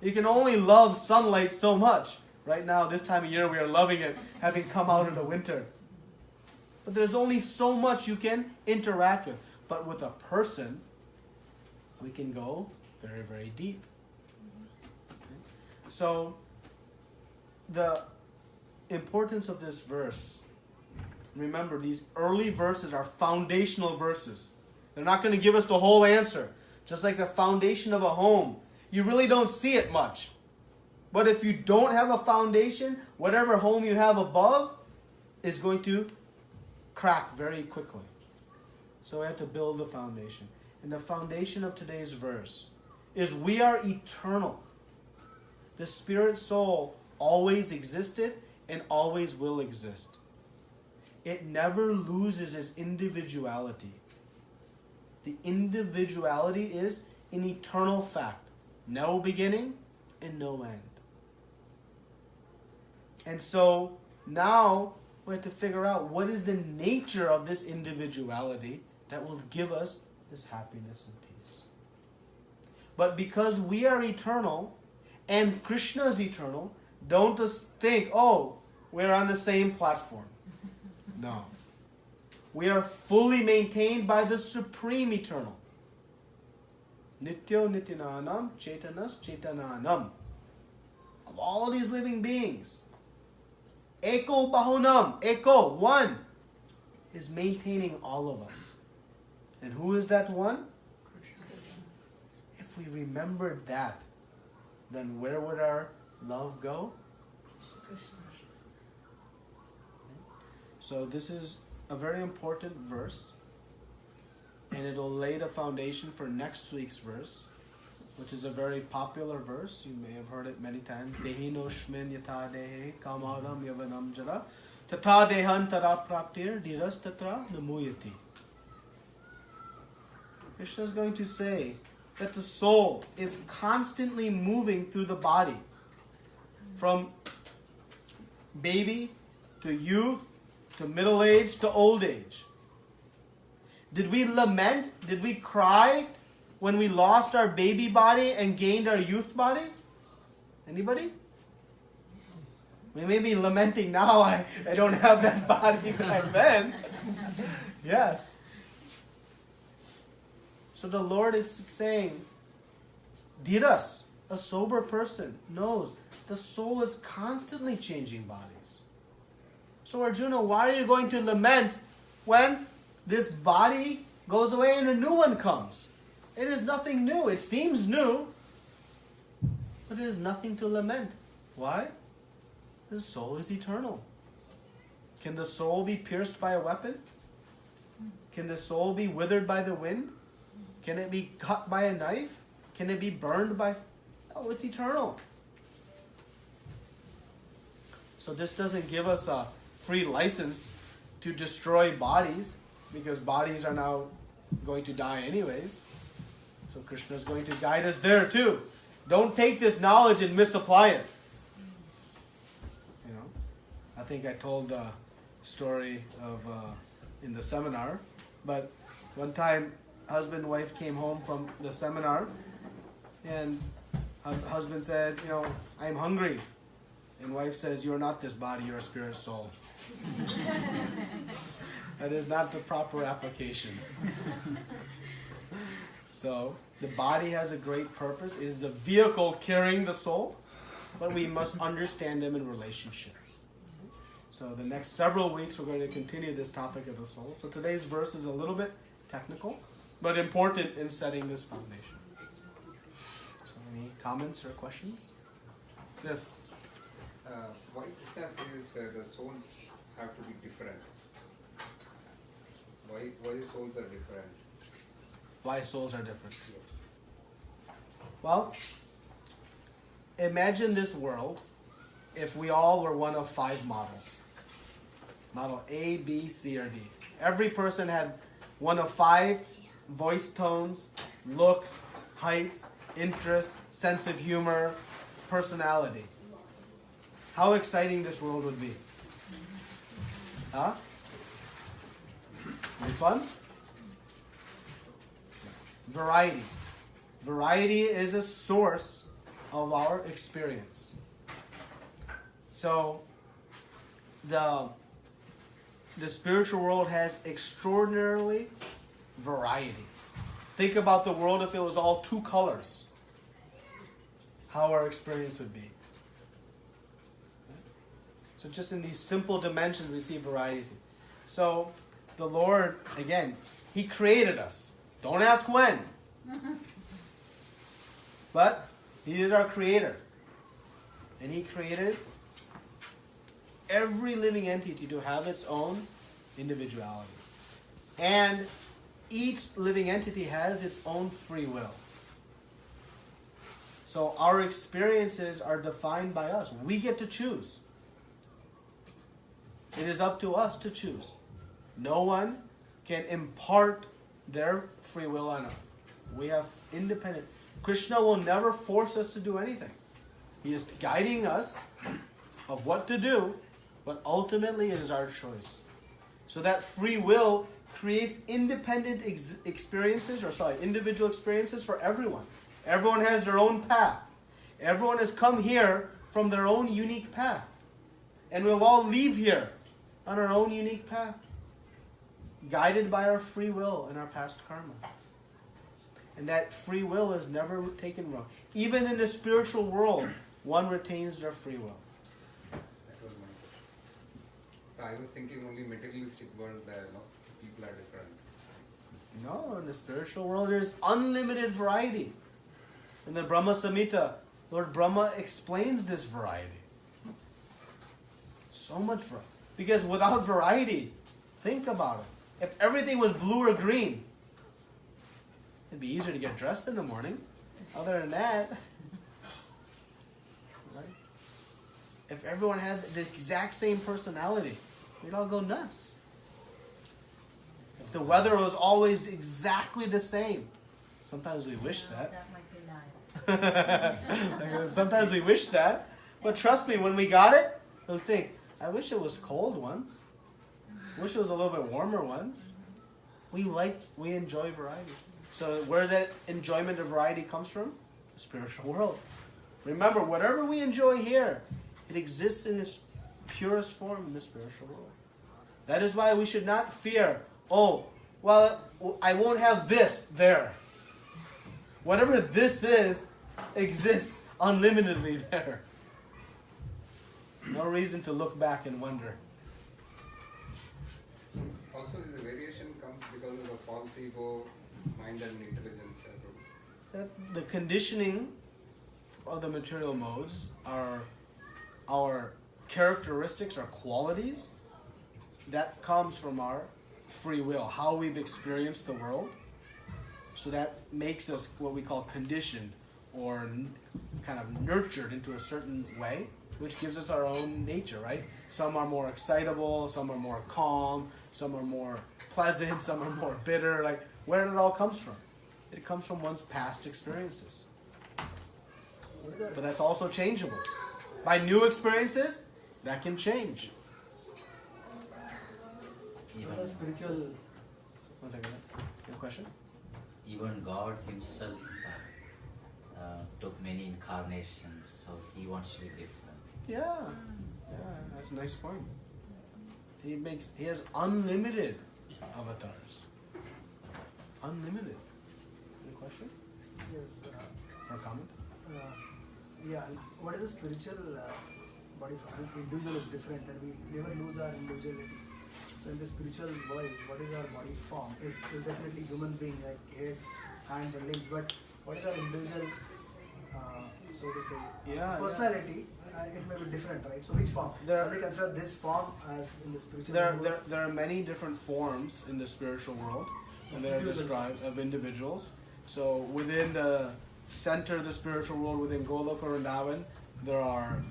You can only love sunlight so much. Right now, this time of year, we are loving it, having come out of the winter. But there's only so much you can interact with. But with a person, we can go very, very deep. Okay? So, the importance of this verse, remember, these early verses are foundational verses. They're not going to give us the whole answer. Just like the foundation of a home. You really don't see it much. But if you don't have a foundation, whatever home you have above is going to crack very quickly. So we have to build the foundation. And the foundation of today's verse is we are eternal. The spirit soul always existed and always will exist. It never loses its individuality. The individuality is an eternal fact. No beginning and no end. And so now we have to figure out what is the nature of this individuality that will give us this happiness and peace. But because we are eternal and Krishna is eternal, don't just think, oh, we're on the same platform. No. We are fully maintained by the Supreme Eternal. Nityo Nityananam Chaitanas Chaitananam. Of all these living beings, Eko Bahunam, Eko, one, is maintaining all of us. And who is that one? If we remembered that, then where would our love go? So this is a very important verse, and it'll lay the foundation for next week's verse, which is a very popular verse. You may have heard it many times. Dehi no shmin yata dehe kamaram yavanam jara tata dehan tara praptir diras tatra namuyati. Krishna is going to say that the soul is constantly moving through the body from baby to youth to middle age to old age. Did we lament? Did we cry when we lost our baby body and gained our youth body? Anybody? We may be lamenting now, I don't have that body back then. Yes. So the Lord is saying, Dhiras, a sober person, knows the soul is constantly changing bodies. So Arjuna, why are you going to lament when this body goes away and a new one comes? It is nothing new. It seems new, but it is nothing to lament. Why? The soul is eternal. Can the soul be pierced by a weapon? Can the soul be withered by the wind? Can it be cut by a knife? Can it be burned by... No, it's eternal. So this doesn't give us a free license to destroy bodies, because bodies are now going to die anyways. So Krishna is going to guide us there too. Don't take this knowledge and misapply it. You know, I think I told the story of in the seminar, but one time husband and wife came home from the seminar, and husband said, you know, I'm hungry. And wife says, you're not this body, you're a spirit soul. That is not the proper application. So, the body has a great purpose. It is a vehicle carrying the soul, but we must understand them in relationship. So, the next several weeks we're going to continue this topic of the soul. So, today's verse is a little bit technical, but important in setting this foundation. So, any comments or questions? Yes? Why Krishna says the souls have to be different? Why the souls are different? Why souls are different? Well, imagine this world if we all were one of 5 models. Model A, B, C, or D. Every person had one of 5 voice tones, looks, heights, interests, sense of humor, personality. How exciting this world would be. Huh? Be fun? Variety. Variety is a source of our experience. So, the spiritual world has extraordinarily variety. Think about the world if it was all 2 colors. How our experience would be. So just in these simple dimensions we see variety. So the Lord, again, He created us. Don't ask when. But He is our creator. And He created every living entity to have its own individuality. And each living entity has its own free will. So our experiences are defined by us. We get to choose. It is up to us to choose. No one can impart their free will on us. We have independent. Krishna will never force us to do anything. He is guiding us of what to do, but ultimately it is our choice. So that free will creates independent individual experiences for everyone. Everyone has their own path. Everyone has come here from their own unique path. And we'll all leave here on our own unique path, guided by our free will and our past karma. And that free will is never taken wrong. Even in the spiritual world, one retains their free will. That was my question. So I was thinking only materialistic world, people are different. No, in the spiritual world there's unlimited variety. In the Brahma Samhita, Lord Brahma explains this variety. So much variety. Because without variety, think about it. If everything was blue or green, it'd be easier to get dressed in the morning. Other than that, right? If everyone had the exact same personality, we'd all go nuts. If the weather was always exactly the same, sometimes we wish that. That might be nice. Sometimes we wish that. But trust me, when we got it, we'll think, I wish it was cold once. Wish it was a little bit warmer once. We enjoy variety. So where that enjoyment of variety comes from? The spiritual world. Remember, whatever we enjoy here It exists in its purest form in the spiritual world. That is why we should not fear, oh, well, I won't have this there. Whatever this is, exists unlimitedly there. No reason to look back and wonder. Also, the variation comes because of the false ego, mind and intelligence. The conditioning of the material modes are our characteristics, our qualities, that comes from our free will, how we've experienced the world. So that makes us what we call conditioned or kind of nurtured into a certain way, which gives us our own nature, right? Some are more excitable, some are more calm, some are more pleasant, some are more bitter. Like, where it all comes from? It comes from one's past experiences. But that's also changeable. By new experiences, that can change. Even spiritual. One second. Your question? Even God Himself took many incarnations, so He wants to be different. Yeah, that's a nice point. He has unlimited avatars. Unlimited. Any question? Yes. Or comment? Yeah. What is the spiritual body? Individual is different, and we never lose our individuality. So in the spiritual world, what is our body form? Is definitely human being, like head, hand, and legs. But what is our individual, so to say, personality? It may be different, right? So which form? So they consider this form as in the spiritual world? There are many different forms in the spiritual world, and they are described of individuals. So within the center of the spiritual world, within Goloka or Vrindavan, there are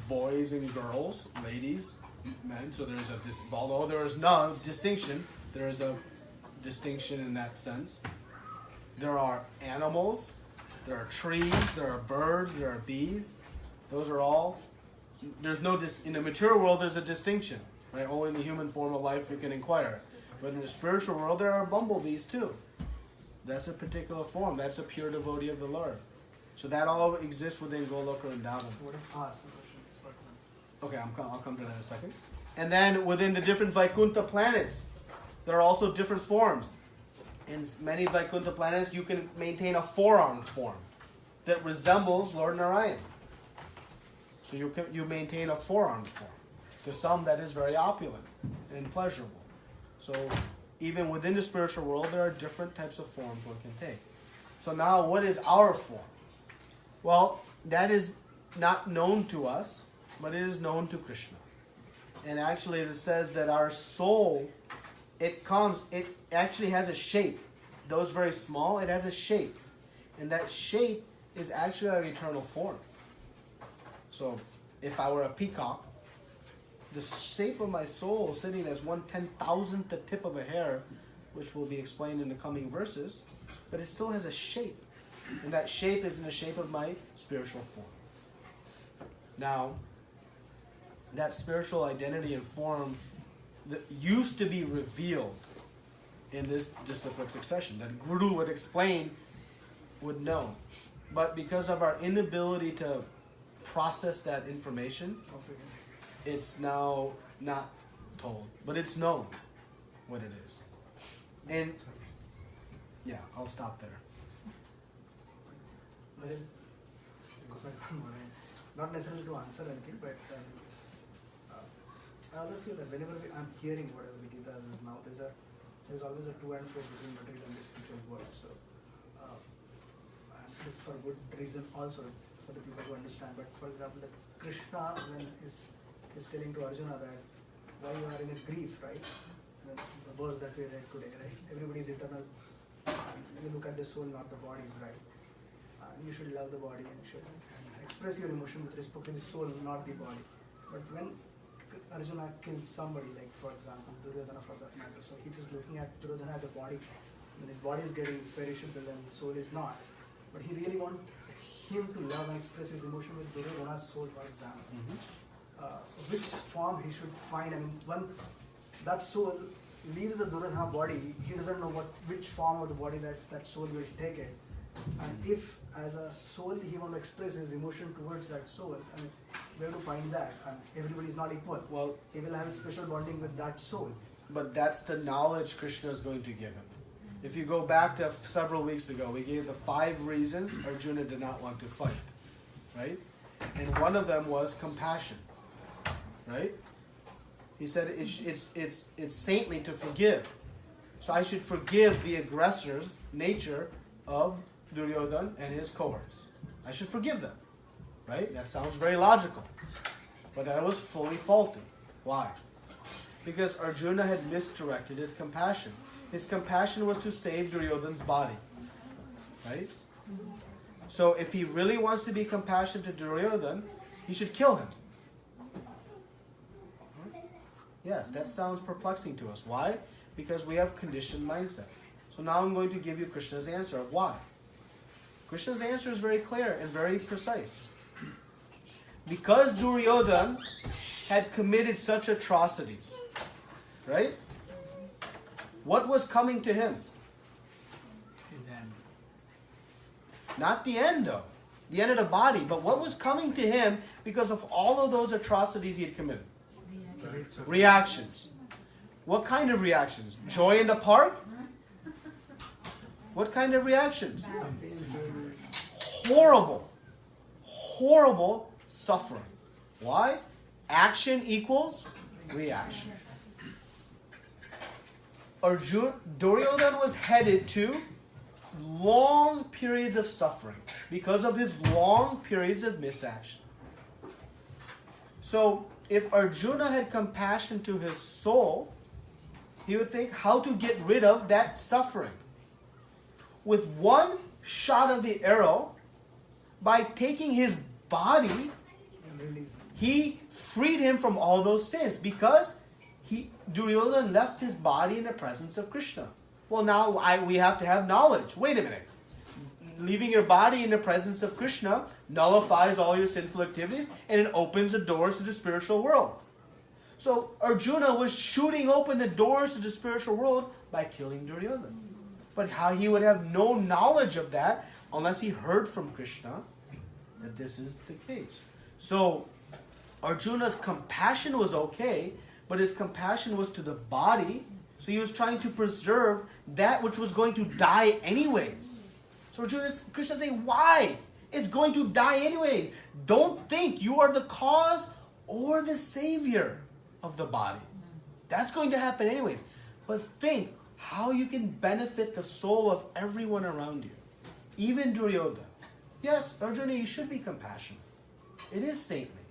boys and girls, ladies, men. So there's although there is no distinction, there is a distinction in that sense. There are animals, there are trees, there are birds, there are bees. Those are all. There's no in the material world. There's a distinction, right? Only in the human form of life we can inquire. But in the spiritual world, there are bumblebees too. That's a particular form. That's a pure devotee of the Lord. So that all exists within Goloka and Vrindavan. Okay, I'll come to that in a second. And then within the different Vaikuntha planets, there are also different forms. In many Vaikuntha planets, you can maintain a four-armed form that resembles Lord Narayan. So you maintain a four-armed form. To some, that is very opulent and pleasurable. So even within the spiritual world, there are different types of forms one can take. So now, what is our form? Well, that is not known to us, but it is known to Krishna. And actually, it says that our soul, it actually has a shape. Though it's very small, it has a shape. And that shape is actually our eternal form. So, if I were a peacock, the shape of my soul sitting as 1/10,000th the tip of a hair, which will be explained in the coming verses, but it still has a shape. And that shape is in the shape of my spiritual form. Now, that spiritual identity and form that used to be revealed in this disciplic succession, that Guru would explain, would know. But because of our inability to process that information, it's now not told. But it's known what it is. And yeah, I'll stop there. Not necessarily to answer anything, but I always feel that whenever I'm hearing whatever the Gita is now, there's always a to and fro between material and the spiritual world. So, and it is for good reason also for the people to understand. But for example, that Krishna, when is telling to Arjuna that why you are in a grief, right? And the verse that we read today, right? Everybody is eternal. And you look at the soul, not the body, right? And you should love the body and you should express your emotion with respect to the soul, not the body. But when Arjuna kills somebody, like for example Duryodhana for that matter, so he is looking at Duryodhana as a body, and his body is getting perishable and soul is not. But he really wants him to love and express his emotion with Duryodhana's soul, for example. Which form he should find? I mean, when that soul leaves the Duryodhana body, he doesn't know which form of the body that soul will take it. And if as a soul, he want to express his emotion towards that soul. And where to find that? And everybody is not equal. Well, he will have a special bonding with that soul. But that's the knowledge Krishna is going to give him. If you go back to several weeks ago, we gave the 5 reasons Arjuna did not want to fight, right? And one of them was compassion, right? He said it's saintly to forgive. So I should forgive the aggressor's nature of Duryodhana and his cohorts. I should forgive them, right? That sounds very logical. But that was fully faulty. Why? Because Arjuna had misdirected his compassion. His compassion was to save Duryodhana's body, right? So if he really wants to be compassionate to Duryodhana, he should kill him. Yes, that sounds perplexing to us. Why? Because we have conditioned mindset. So now I'm going to give you Krishna's answer of why. Krishna's answer is very clear and very precise. Because Duryodhana had committed such atrocities, right? What was coming to him? His end. Not the end though. The end of the body. But what was coming to him because of all of those atrocities he had committed? Reactions. What kind of reactions? Joy in the park? What kind of reactions? Horrible. Horrible suffering. Why? Action equals reaction. Duryodhana was headed to long periods of suffering because of his long periods of misaction. So, if Arjuna had compassion to his soul, he would think how to get rid of that suffering. With one shot of the arrow, by taking his body, he freed him from all those sins because Duryodhana left his body in the presence of Krishna. Well, now we have to have knowledge. Wait a minute. Leaving your body in the presence of Krishna nullifies all your sinful activities and it opens the doors to the spiritual world. So Arjuna was shooting open the doors to the spiritual world by killing Duryodhana. But how he would have no knowledge of that unless he heard from Krishna that this is the case. So Arjuna's compassion was okay, but his compassion was to the body. So he was trying to preserve that which was going to die anyways. So Krishna is saying, why? It's going to die anyways. Don't think you are the cause or the savior of the body. That's going to happen anyways. But think how you can benefit the soul of everyone around you. Even Duryodhana. Yes, Arjuna, you should be compassionate. It is saintly.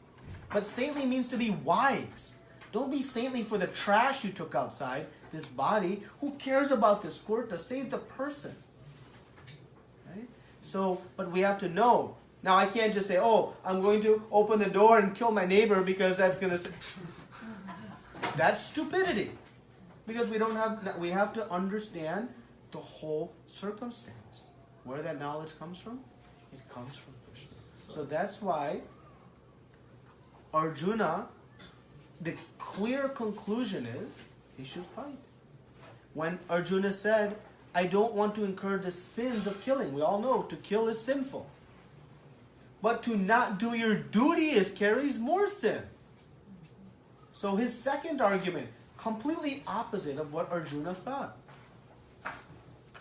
But saintly means to be wise. Don't be saintly for the trash you took outside this body. Who cares about this squirt? To save the person. Right? So, but we have to know. Now I can't just say, oh, I'm going to open the door and kill my neighbor because that's going to... That's stupidity. Because we have to understand the whole circumstance. Where that knowledge comes from? It comes from Krishna. So that's why Arjuna, the clear conclusion is he should fight. When Arjuna said, I don't want to incur the sins of killing. We all know to kill is sinful. But to not do your duty carries more sin. So his second argument, completely opposite of what Arjuna thought.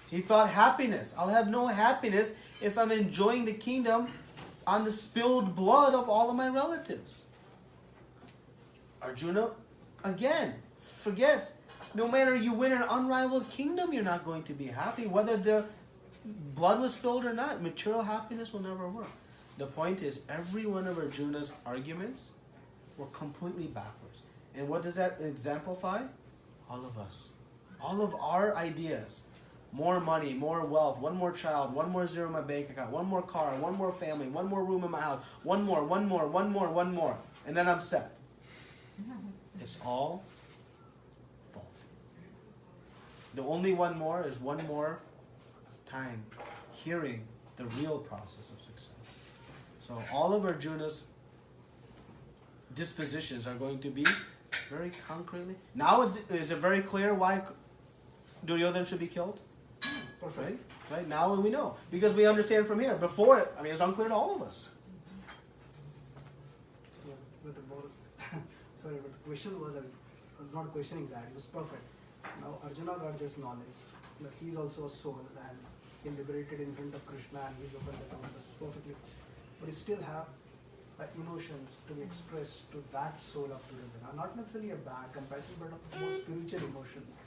He thought happiness. I'll have no happiness if I'm enjoying the kingdom on the spilled blood of all of my relatives. Arjuna, again, forgets, no matter you win an unrivaled kingdom, you're not going to be happy. Whether the blood was spilled or not, material happiness will never work. The point is, every one of Arjuna's arguments were completely backwards. And what does that exemplify? All of us. All of our ideas. More money, more wealth, one more child, one more zero in my bank account, one more car, one more family, one more room in my house, one more. And then I'm set. It's all fault. The only one more is one more time hearing the real process of success. So all of Arjuna's dispositions are going to be very concretely. Now is it very clear why Duryodhana should be killed? Right? Right? Now we know. Because we understand from here. Before it, I mean, it's unclear to all of us. With the more, sorry, but the question was, I was not questioning that, it was perfect. Now Arjuna got this knowledge that he's also a soul and he liberated in front of Krishna and he's opened the door, that's perfectly. But he still have emotions to be expressed to that soul of Duryodhana. Not necessarily a bad comparison, but of more spiritual emotions.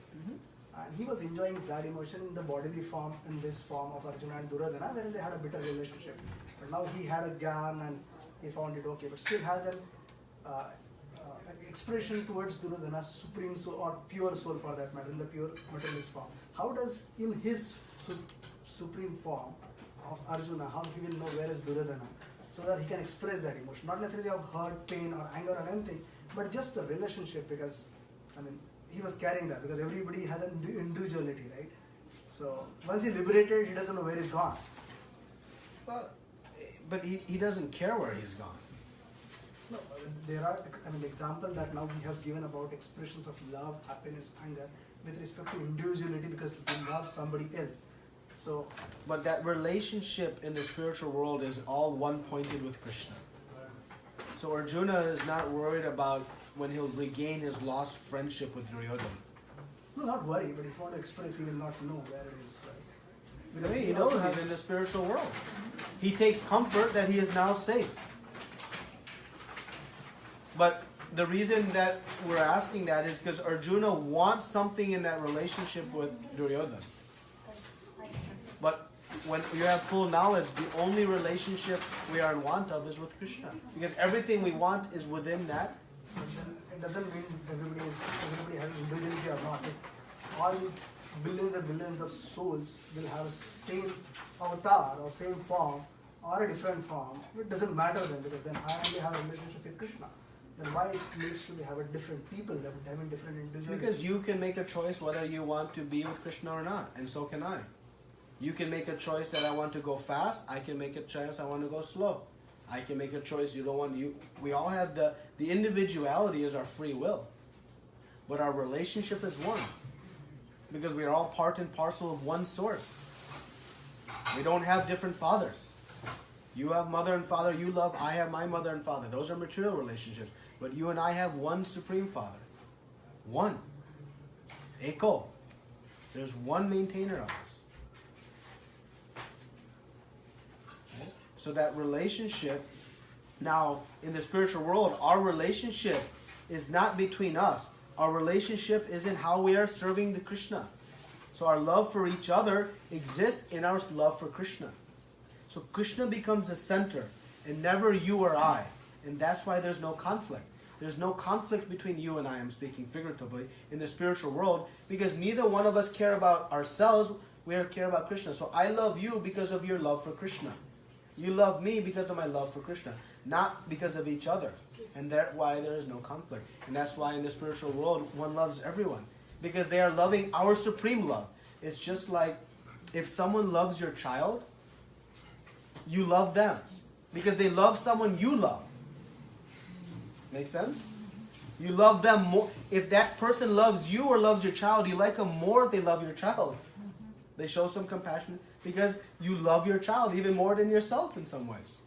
And he was enjoying that emotion in the bodily form, in this form of Arjuna and Duryodhana, wherein they had a bitter relationship. But now he had a gyan and he found it okay, but still has an expression towards Duryodhana's supreme soul or pure soul for that matter, in the pure materialist form. How does, in his supreme form of Arjuna, how he will know where is Duryodhana, so that he can express that emotion, not necessarily of hurt, pain or anger or anything, but just the relationship, because, I mean, he was carrying that, because everybody has an individuality, right? So, once he liberated, he doesn't know where he's gone. Well, but he doesn't care where he's gone. No, there are, I mean, the example that now we have given about expressions of love, happiness, anger, with respect to individuality, because he loves somebody else. So, but that relationship in the spiritual world is all one pointed with Krishna. So Arjuna is not worried about when he'll regain his lost friendship with Duryodhana. No, not worry, but if you want to express, he will not know where it is, right? Because he knows he's in the spiritual world. He takes comfort that he is now safe. But the reason that we're asking that is because Arjuna wants something in that relationship with Duryodhana. But when you have full knowledge, the only relationship we are in want of is with Krishna. Because everything we want is within that. But then it doesn't mean everybody has individuality or not. All billions and billions of souls will have same avatar or same form or a different form. It doesn't matter then, because then I only have a relationship with Krishna. Then why it needs to have a different people, having different individuals? Because you can make a choice whether you want to be with Krishna or not, and so can I. You can make a choice that I want to go fast. I can make a choice I want to go slow. I can make a choice you don't want you. We all have the individuality is our free will, but our relationship is one, because we are all part and parcel of one source. We don't have different fathers. You have mother and father you love. I have my mother and father. Those are material relationships. But you and I have one supreme father. One. Eko. There's one maintainer of us. So that relationship, now in the spiritual world, our relationship is not between us. Our relationship is in how we are serving the Krishna. So our love for each other exists in our love for Krishna. So Krishna becomes the center and never you or I. And that's why there's no conflict. There's no conflict between you and I, I'm speaking figuratively, in the spiritual world, because neither one of us care about ourselves, we care about Krishna. So I love you because of your love for Krishna. You love me because of my love for Krishna, not because of each other. And that's why there is no conflict. And that's why in the spiritual world, one loves everyone, because they are loving our supreme love. It's just like if someone loves your child, you love them because they love someone you love. Make sense? You love them more. If that person loves you or loves your child, you like them more if they love your child. They show some compassion because you love your child even more than yourself in some ways.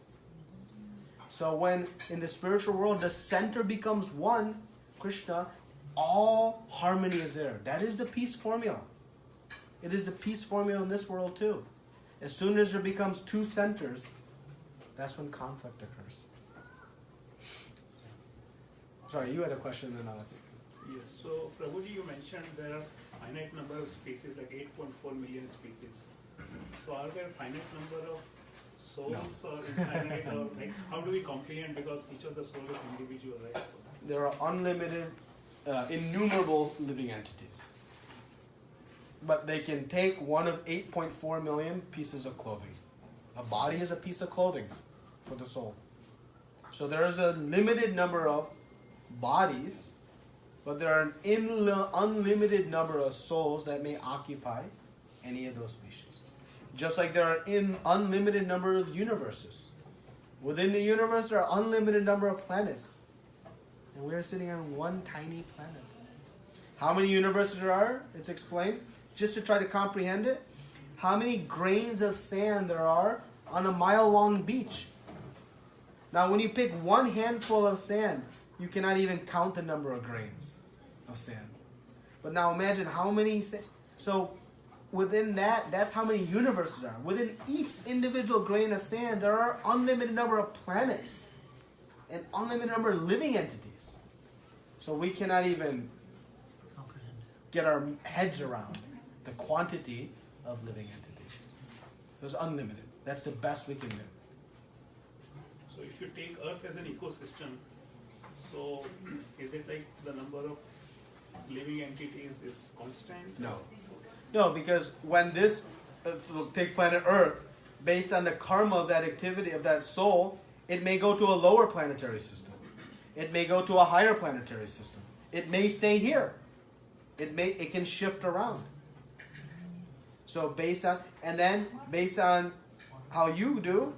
So when in the spiritual world the center becomes one, Krishna, all harmony is there. That is the peace formula. It is the peace formula in this world too. As soon as there becomes two centers, that's when conflict occurs. Sorry, you had a question and I'll take it. Yes, so Prabhuji, you mentioned there are finite number of species, like 8.4 million species. So are there finite number of souls or infinite, or like how do we comprehend, because each of the soul is individual, right? There are unlimited, innumerable living entities. But they can take one of 8.4 million pieces of clothing. A body is a piece of clothing for the soul. So there is a limited number of bodies, but there are an unlimited number of souls that may occupy any of those species. Just like there are an unlimited number of universes. Within the universe, there are unlimited number of planets. And we are sitting on one tiny planet. How many universes there are? It's explained. Just to try to comprehend it, how many grains of sand there are on a mile-long beach. Now, when you pick one handful of sand, you cannot even count the number of grains of sand. But now imagine how many... So, within that, that's how many universes there are. Within each individual grain of sand, there are unlimited number of planets and unlimited number of living entities. So we cannot even get our heads around the quantity of living entities. It's unlimited. That's the best we can do. So if you take Earth as an ecosystem, so is it like the number of living entities is constant? No. No, because when this, take planet Earth, based on the karma of that activity, of that soul, it may go to a lower planetary system. It may go to a higher planetary system. It may stay here. It can shift around. So based on how you do,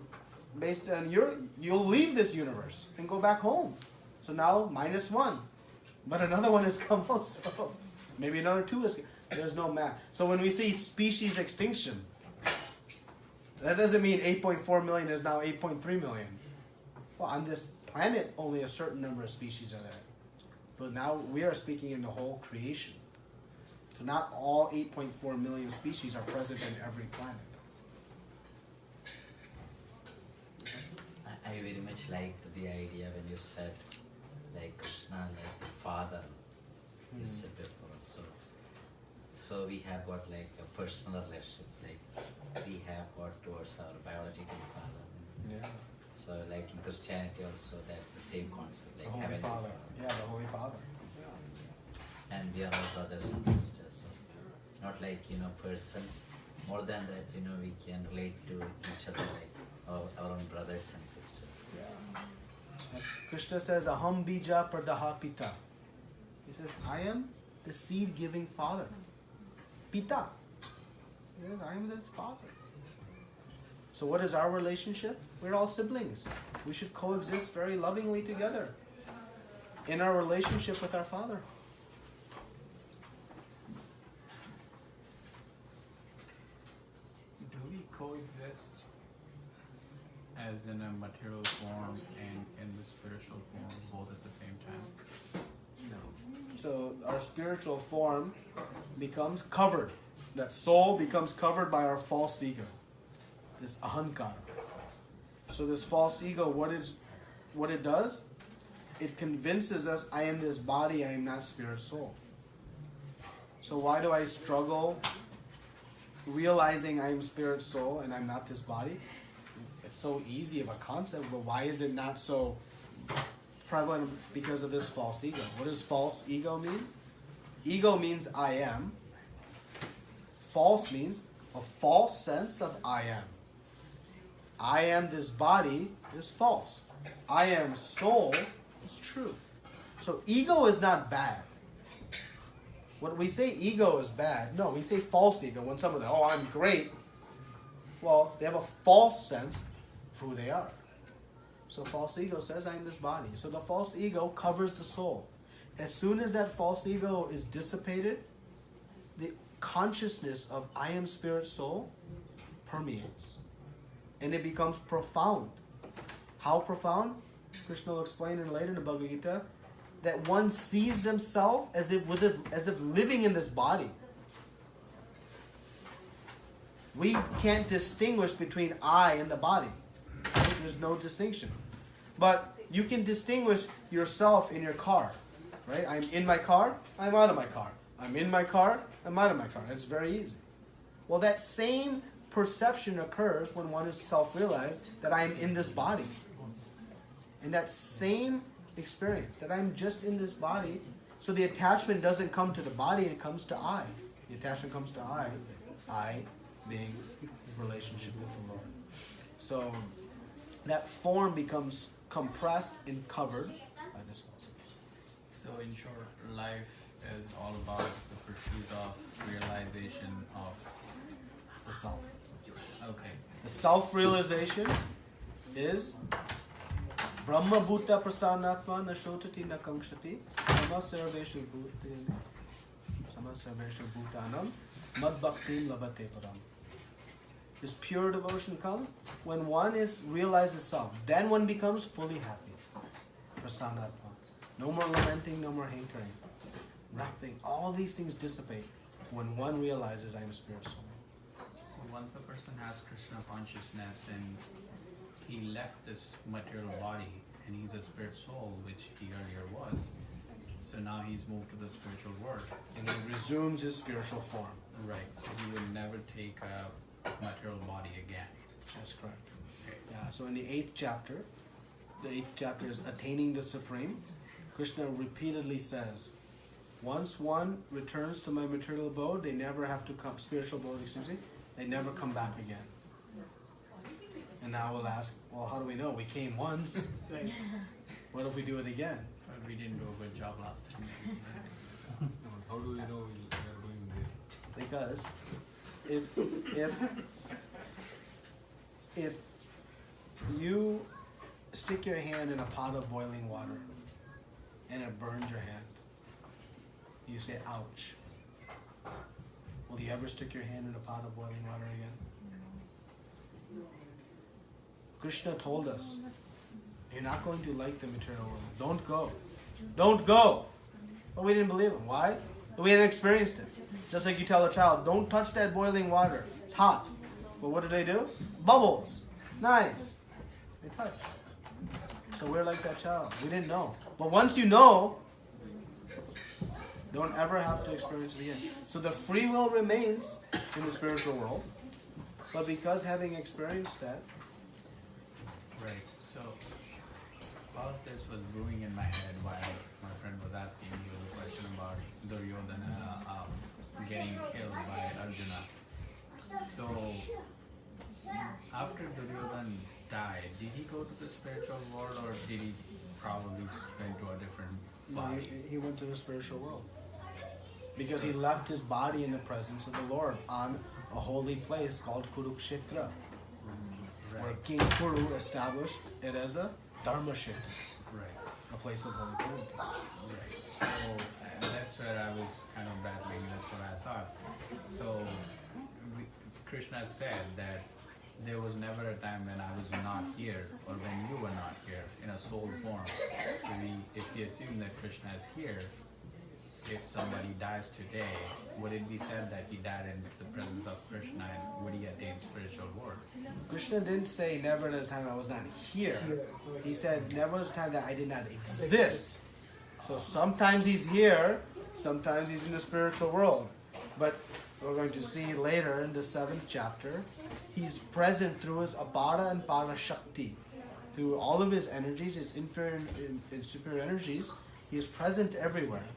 based on you'll leave this universe and go back home. So now -1. But another one has come also. Maybe another 2 is. There's no math. So when we see species extinction, that doesn't mean 8.4 million is now 8.3 million. Well, on this planet, only a certain number of species are there. But now we are speaking in the whole creation. So not all 8.4 million species are present in every planet. I very much liked the idea when you said, like Krishna, like the father, you said before. So we have got like a personal relationship, like we have got towards our biological father. Yeah. So like in Christianity also that the same concept, like The Holy heavenly Father. Yeah, the Holy Father. Yeah. And we are all brothers and sisters. So not like, persons. More than that, we can relate to each other like our own brothers and sisters. Yeah. Krishna says, Aham bija pradaha pita. He says, I am the seed-giving father. Pita. He says, I am his father. So what is our relationship? We're all siblings. We should coexist very lovingly together in our relationship with our father. Do we coexist as in a material form and in the spiritual form both at the same time? No. So our spiritual form becomes covered. That soul becomes covered by our false ego. This ahankara. So this false ego, what it does? It convinces us, I am this body, I am not spirit soul. So why do I struggle realizing I am spirit soul and I'm not this body? It's so easy of a concept, but why is it not so prevalent? Because of this false ego. What does false ego mean? Ego means I am. False means a false sense of I am. I am this body is false. I am soul is true. So ego is not bad. When we say ego is bad, no, we say false ego. When someone says, oh, I'm great, well, they have a false sense of who they are. So false ego says, I am this body. So the false ego covers the soul. As soon as that false ego is dissipated, the consciousness of I am spirit soul permeates. And it becomes profound. How profound? Krishna will explain in later in the Bhagavad Gita that one sees themselves as if living in this body. We can't distinguish between I and the body. There's no distinction. But you can distinguish yourself in your car. Right? I'm in my car, I'm out of my car. I'm in my car, I'm out of my car. It's very easy. Well, that same perception occurs when one is self-realized that I am in this body. And that same experience, that I'm just in this body, so the attachment doesn't come to the body, it comes to I. The attachment comes to I being the relationship with the Lord. So that form becomes compressed and covered by this one. So in short, life is all about the pursuit of realization of the self. Okay. The self-realization is Brahma Bhuta Prasanatma Nashotati Nakankshati Sama Sarveshu Bhutanam Mad Bhakti Labate Param. Does pure devotion come? When one realizes self, then one becomes fully happy. Prasanatma. No more lamenting, no more hankering. Nothing. All these things dissipate when one realizes I am a spirit soul. So once a person has Krishna consciousness and he left this material body and he's a spirit soul, which he earlier was, so now he's moved to the spiritual world. And he resumes his spiritual form. Right. So he will never take a material body again. That's correct. Okay. Yeah, so in the 8th chapter is Attaining the Supreme. Krishna repeatedly says, once one returns to my material abode, they never have to come, spiritual abode, they never come back again. And now we'll ask, well, how do we know? We came once. What if we do it again? But we didn't do a good job last time. How do we know we are going there? Because if you stick your hand in a pot of boiling water and it burns your hand, you say, ouch. Will you ever stick your hand in a pot of boiling water again? Krishna told us, you're not going to like the material world. Don't go. Don't go. But we didn't believe him. Why? We hadn't experienced it. Just like you tell a child, don't touch that boiling water. It's hot. But what do? Bubbles. Nice. They touch. So we're like that child. We didn't know. But once you know, don't ever have to experience it again. So the free will remains in the spiritual world. But because having experienced that, Right. So all of this was brewing in my head while my friend was asking you the question about Duryodhana getting killed by Arjuna. So after Duryodhana died, did he go to the spiritual world or did he probably went to a different body? he went to the spiritual world. Because he left his body in the presence of the Lord on a holy place called Kurukshetra. Where King Kuru established it as a Dharma Kshetra. Right. A place of holy pilgrimage. Right. So that's where I was kind of battling. That's what I thought. So Krishna said that there was never a time when I was not here or when you were not here in a soul form. So if we assume that Krishna is here, if somebody dies today, would it be said that he died in the presence of Krishna and would he attain spiritual world? Krishna didn't say never was a time I was not here. He said never was a time that I did not exist. So sometimes he's here, sometimes he's in the spiritual world. But we're going to see later in the 7th chapter, he's present through his apara and para shakti. Through all of his energies, his inferior and superior energies, he is present everywhere.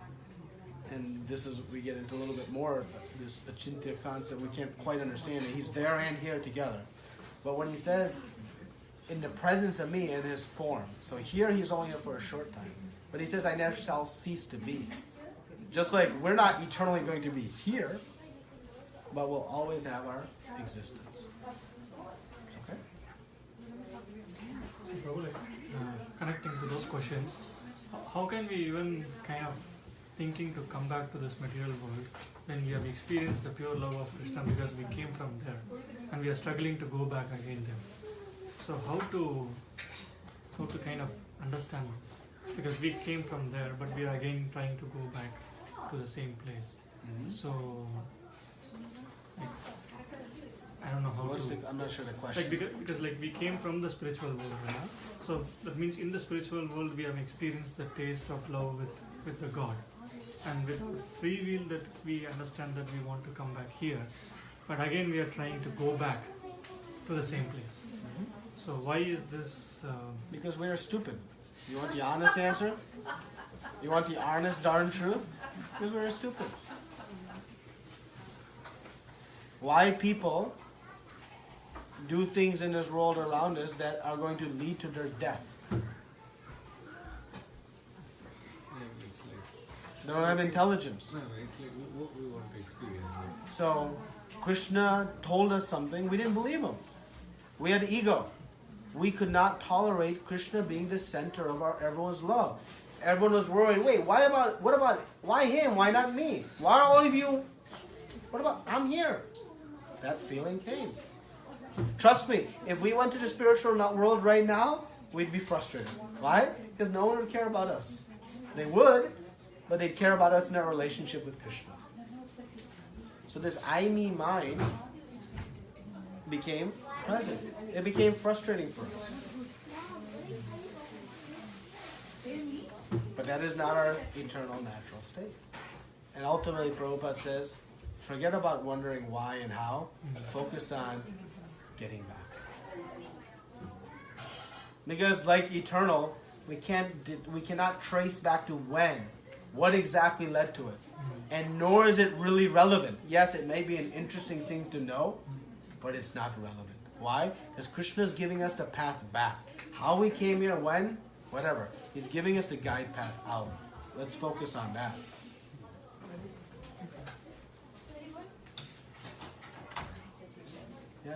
And this is, we get into a little bit more, this achintya concept, we can't quite understand it. He's there and here together. But when he says, in the presence of me in his form, so here he's only here for a short time. But he says, I never shall cease to be. Just like we're not eternally going to be here, but we'll always have our existence. Okay? Prabhu, connecting to those questions, how can we even kind of thinking to come back to this material world when we have experienced the pure love of Krishna because we came from there and we are struggling to go back again there. So how to kind of understand this? Because we came from there but we are again trying to go back to the same place. Mm-hmm. So I don't know how I'm not sure the question. Because we came from the spiritual world, right? So that means in the spiritual world we have experienced the taste of love with the God. And with our free will that we understand that we want to come back here. But again we are trying to go back to the same place. Mm-hmm. So why is this? Because we are stupid. You want the honest answer? You want the honest darn truth? Because we are stupid. Why people do things in this world around us that are going to lead to their death? They don't have intelligence. No, it's like what we want to experience. So, Krishna told us something, we didn't believe him. We had ego. We could not tolerate Krishna being the center of everyone's love. Everyone was worried, wait, why him? Why not me? Why are all of you, what about, I'm here? That feeling came. Trust me, if we went to the spiritual world right now, we'd be frustrated. Why? Because no one would care about us. They would, but they'd care about us in our relationship with Krishna. So this I, me mind became present. It became frustrating for us. But that is not our eternal natural state. And ultimately, Prabhupada says, forget about wondering why and how. Focus on getting back. Because like eternal, we cannot trace back to when, what exactly led to it. And nor is it really relevant. Yes, it may be an interesting thing to know, but it's not relevant. Why? Because Krishna is giving us the path back. How we came here, when, whatever. He's giving us the guide path out. Let's focus on that. Yeah.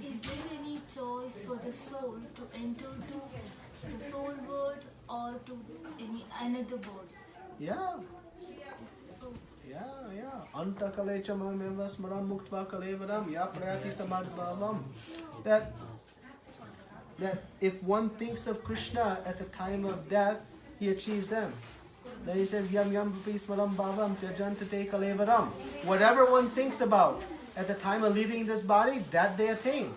Is there any choice for the soul to enter to the soul world or to any another world? Yeah. Antakale chamameva smaram muktva kalevaram ya prayati samadbhavam. That if one thinks of Krishna at the time of death, he achieves them. Then he says, yam yam pupi smaram bhavam tyajantate kalevaram. Whatever one thinks about at the time of leaving this body, that they attain.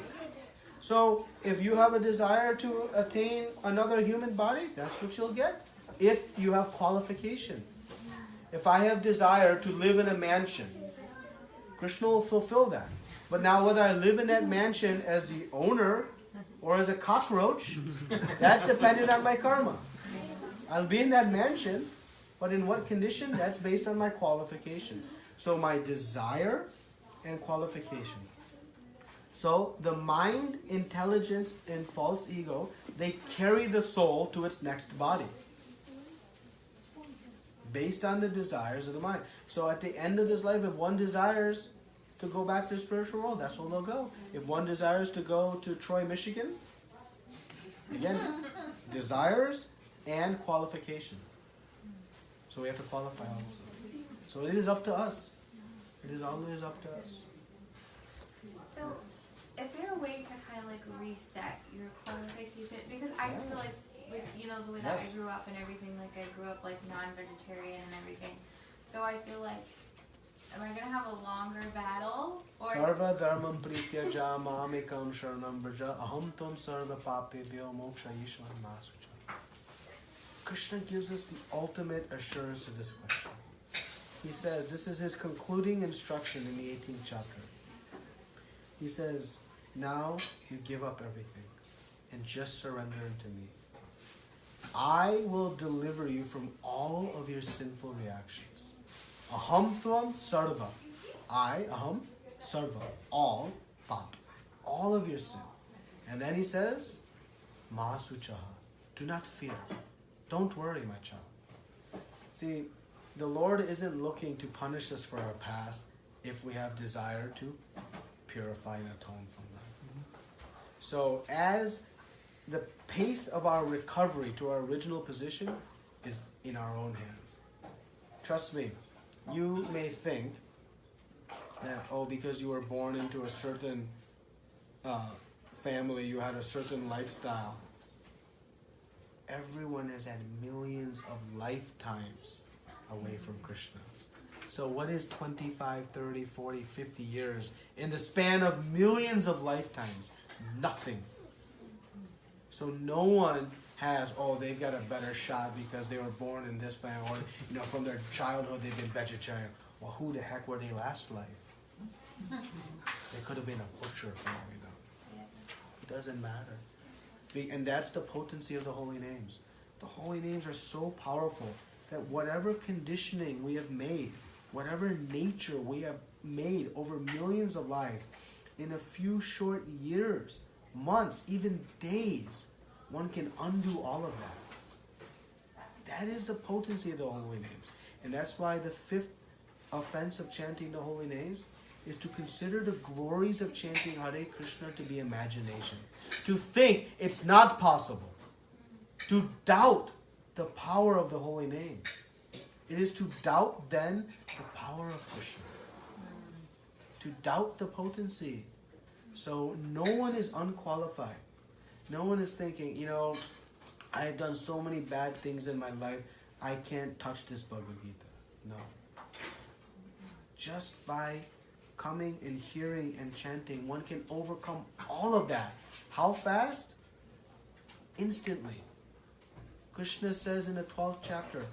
So if you have a desire to attain another human body, that's what you'll get. If you have qualification. If I have desire to live in a mansion, Krishna will fulfill that. But now whether I live in that mansion as the owner or as a cockroach, that's dependent on my karma. I'll be in that mansion, but in what condition? That's based on my qualification. So my desire and qualification. So the mind, intelligence, and false ego, they carry the soul to its next body. Based on the desires of the mind. So at the end of this life, if one desires to go back to the spiritual world, that's where they'll go. If one desires to go to Troy, Michigan, again, desires and qualification. So we have to qualify also. So it is up to us. It is always up to us. So, is there a way to kind of like reset your qualification? Because I just feel like, with, you know, the way that I grew up and everything, like I grew up like non-vegetarian and everything. So I feel like, am I gonna have a longer battle? Or Sarva dharmam pritya ja mamekam sharanam vraja aham tvam sarva papebhyo moksha yishwan masucha. Krishna gives us the ultimate assurance of this question. He says, this is his concluding instruction in the 18th chapter. He says, now you give up everything and just surrender unto me. I will deliver you from all of your sinful reactions. Aham tvam sarva. I, aham, sarva. All, pap. All of your sin. And then he says, mahasuchaha. Do not fear. Don't worry, my child. See, the Lord isn't looking to punish us for our past if we have desire to purify and atone from them. So as the pace of our recovery to our original position is in our own hands. Trust me, you may think that, because you were born into a certain family, you had a certain lifestyle. Everyone has had millions of lifetimes away from Krishna. So what is 25, 30, 40, 50 years in the span of millions of lifetimes? Nothing. So no one has, they've got a better shot because they were born in this family, or from their childhood they've been vegetarian. Well, who the heck were they last life? They could have been a butcher for all we know. It doesn't matter. And that's the potency of the holy names. The holy names are so powerful that whatever conditioning we have made, whatever nature we have made over millions of lives, in a few short years, months, even days, one can undo all of that. That is the potency of the holy names. And that's why the fifth offense of chanting the holy names is to consider the glories of chanting Hare Krishna to be imagination. To think it's not possible. To doubt the power of the holy names. It is to doubt then the power of Krishna. To doubt the potency So no one is unqualified. No one is thinking, I have done so many bad things in my life, I can't touch this Bhagavad Gita. No. Just by coming and hearing and chanting, one can overcome all of that. How fast? Instantly. Krishna says in the 12th chapter,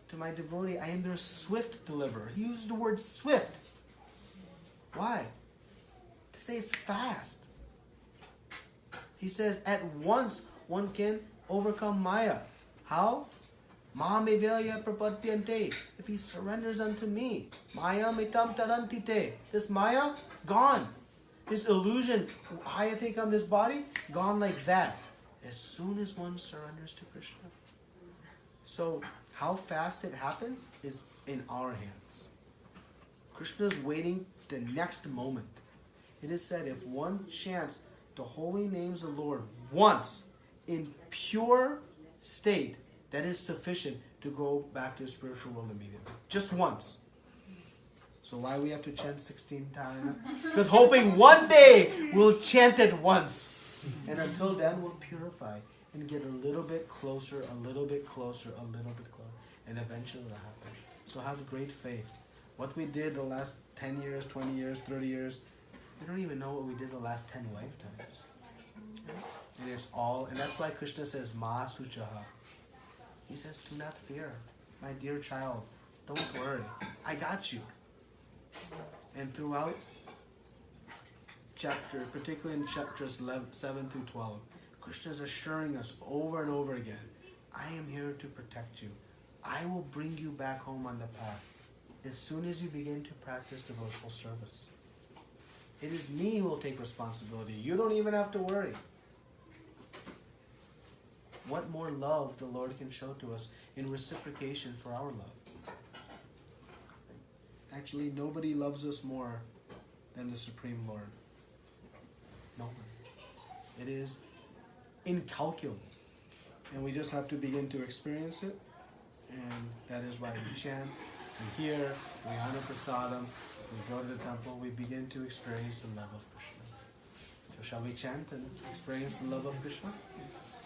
to my devotee, I am their swift deliverer. He used the word swift. Why? To say it's fast. He says at once one can overcome Maya. How? Mahamevaya prapadyante. If he surrenders unto me, Maya mitam tarantite. This Maya, gone. This illusion, I think I'm this body, gone like that. As soon as one surrenders to Krishna. So, how fast it happens is in our hands. Krishna is waiting the next moment. It is said if one chants the holy names of the Lord once in pure state, that is sufficient to go back to the spiritual world immediately. Just once. So why we have to chant 16 times? Because hoping one day we'll chant it once. And until then we'll purify and get a little bit closer, a little bit closer, a little bit closer. And eventually it'll happen. So have great faith. What we did the last 10 years, 20 years, 30 years, we don't even know what we did the last 10 lifetimes. And it's all, and that's why Krishna says, Ma Suchaha. He says, do not fear, my dear child. Don't worry. I got you. And throughout chapter, particularly in chapters 7 through 12, Krishna is assuring us over and over again, I am here to protect you. I will bring you back home on the path as soon as you begin to practice devotional service. It is me who will take responsibility. You don't even have to worry. What more love the Lord can show to us in reciprocation for our love? Actually, nobody loves us more than the Supreme Lord. Nobody. It is incalculable. And we just have to begin to experience it. And that is why we chant, we hear, we honor prasadam, we go to the temple, we begin to experience the love of Krishna. So shall we chant and experience the love of Krishna? Yes.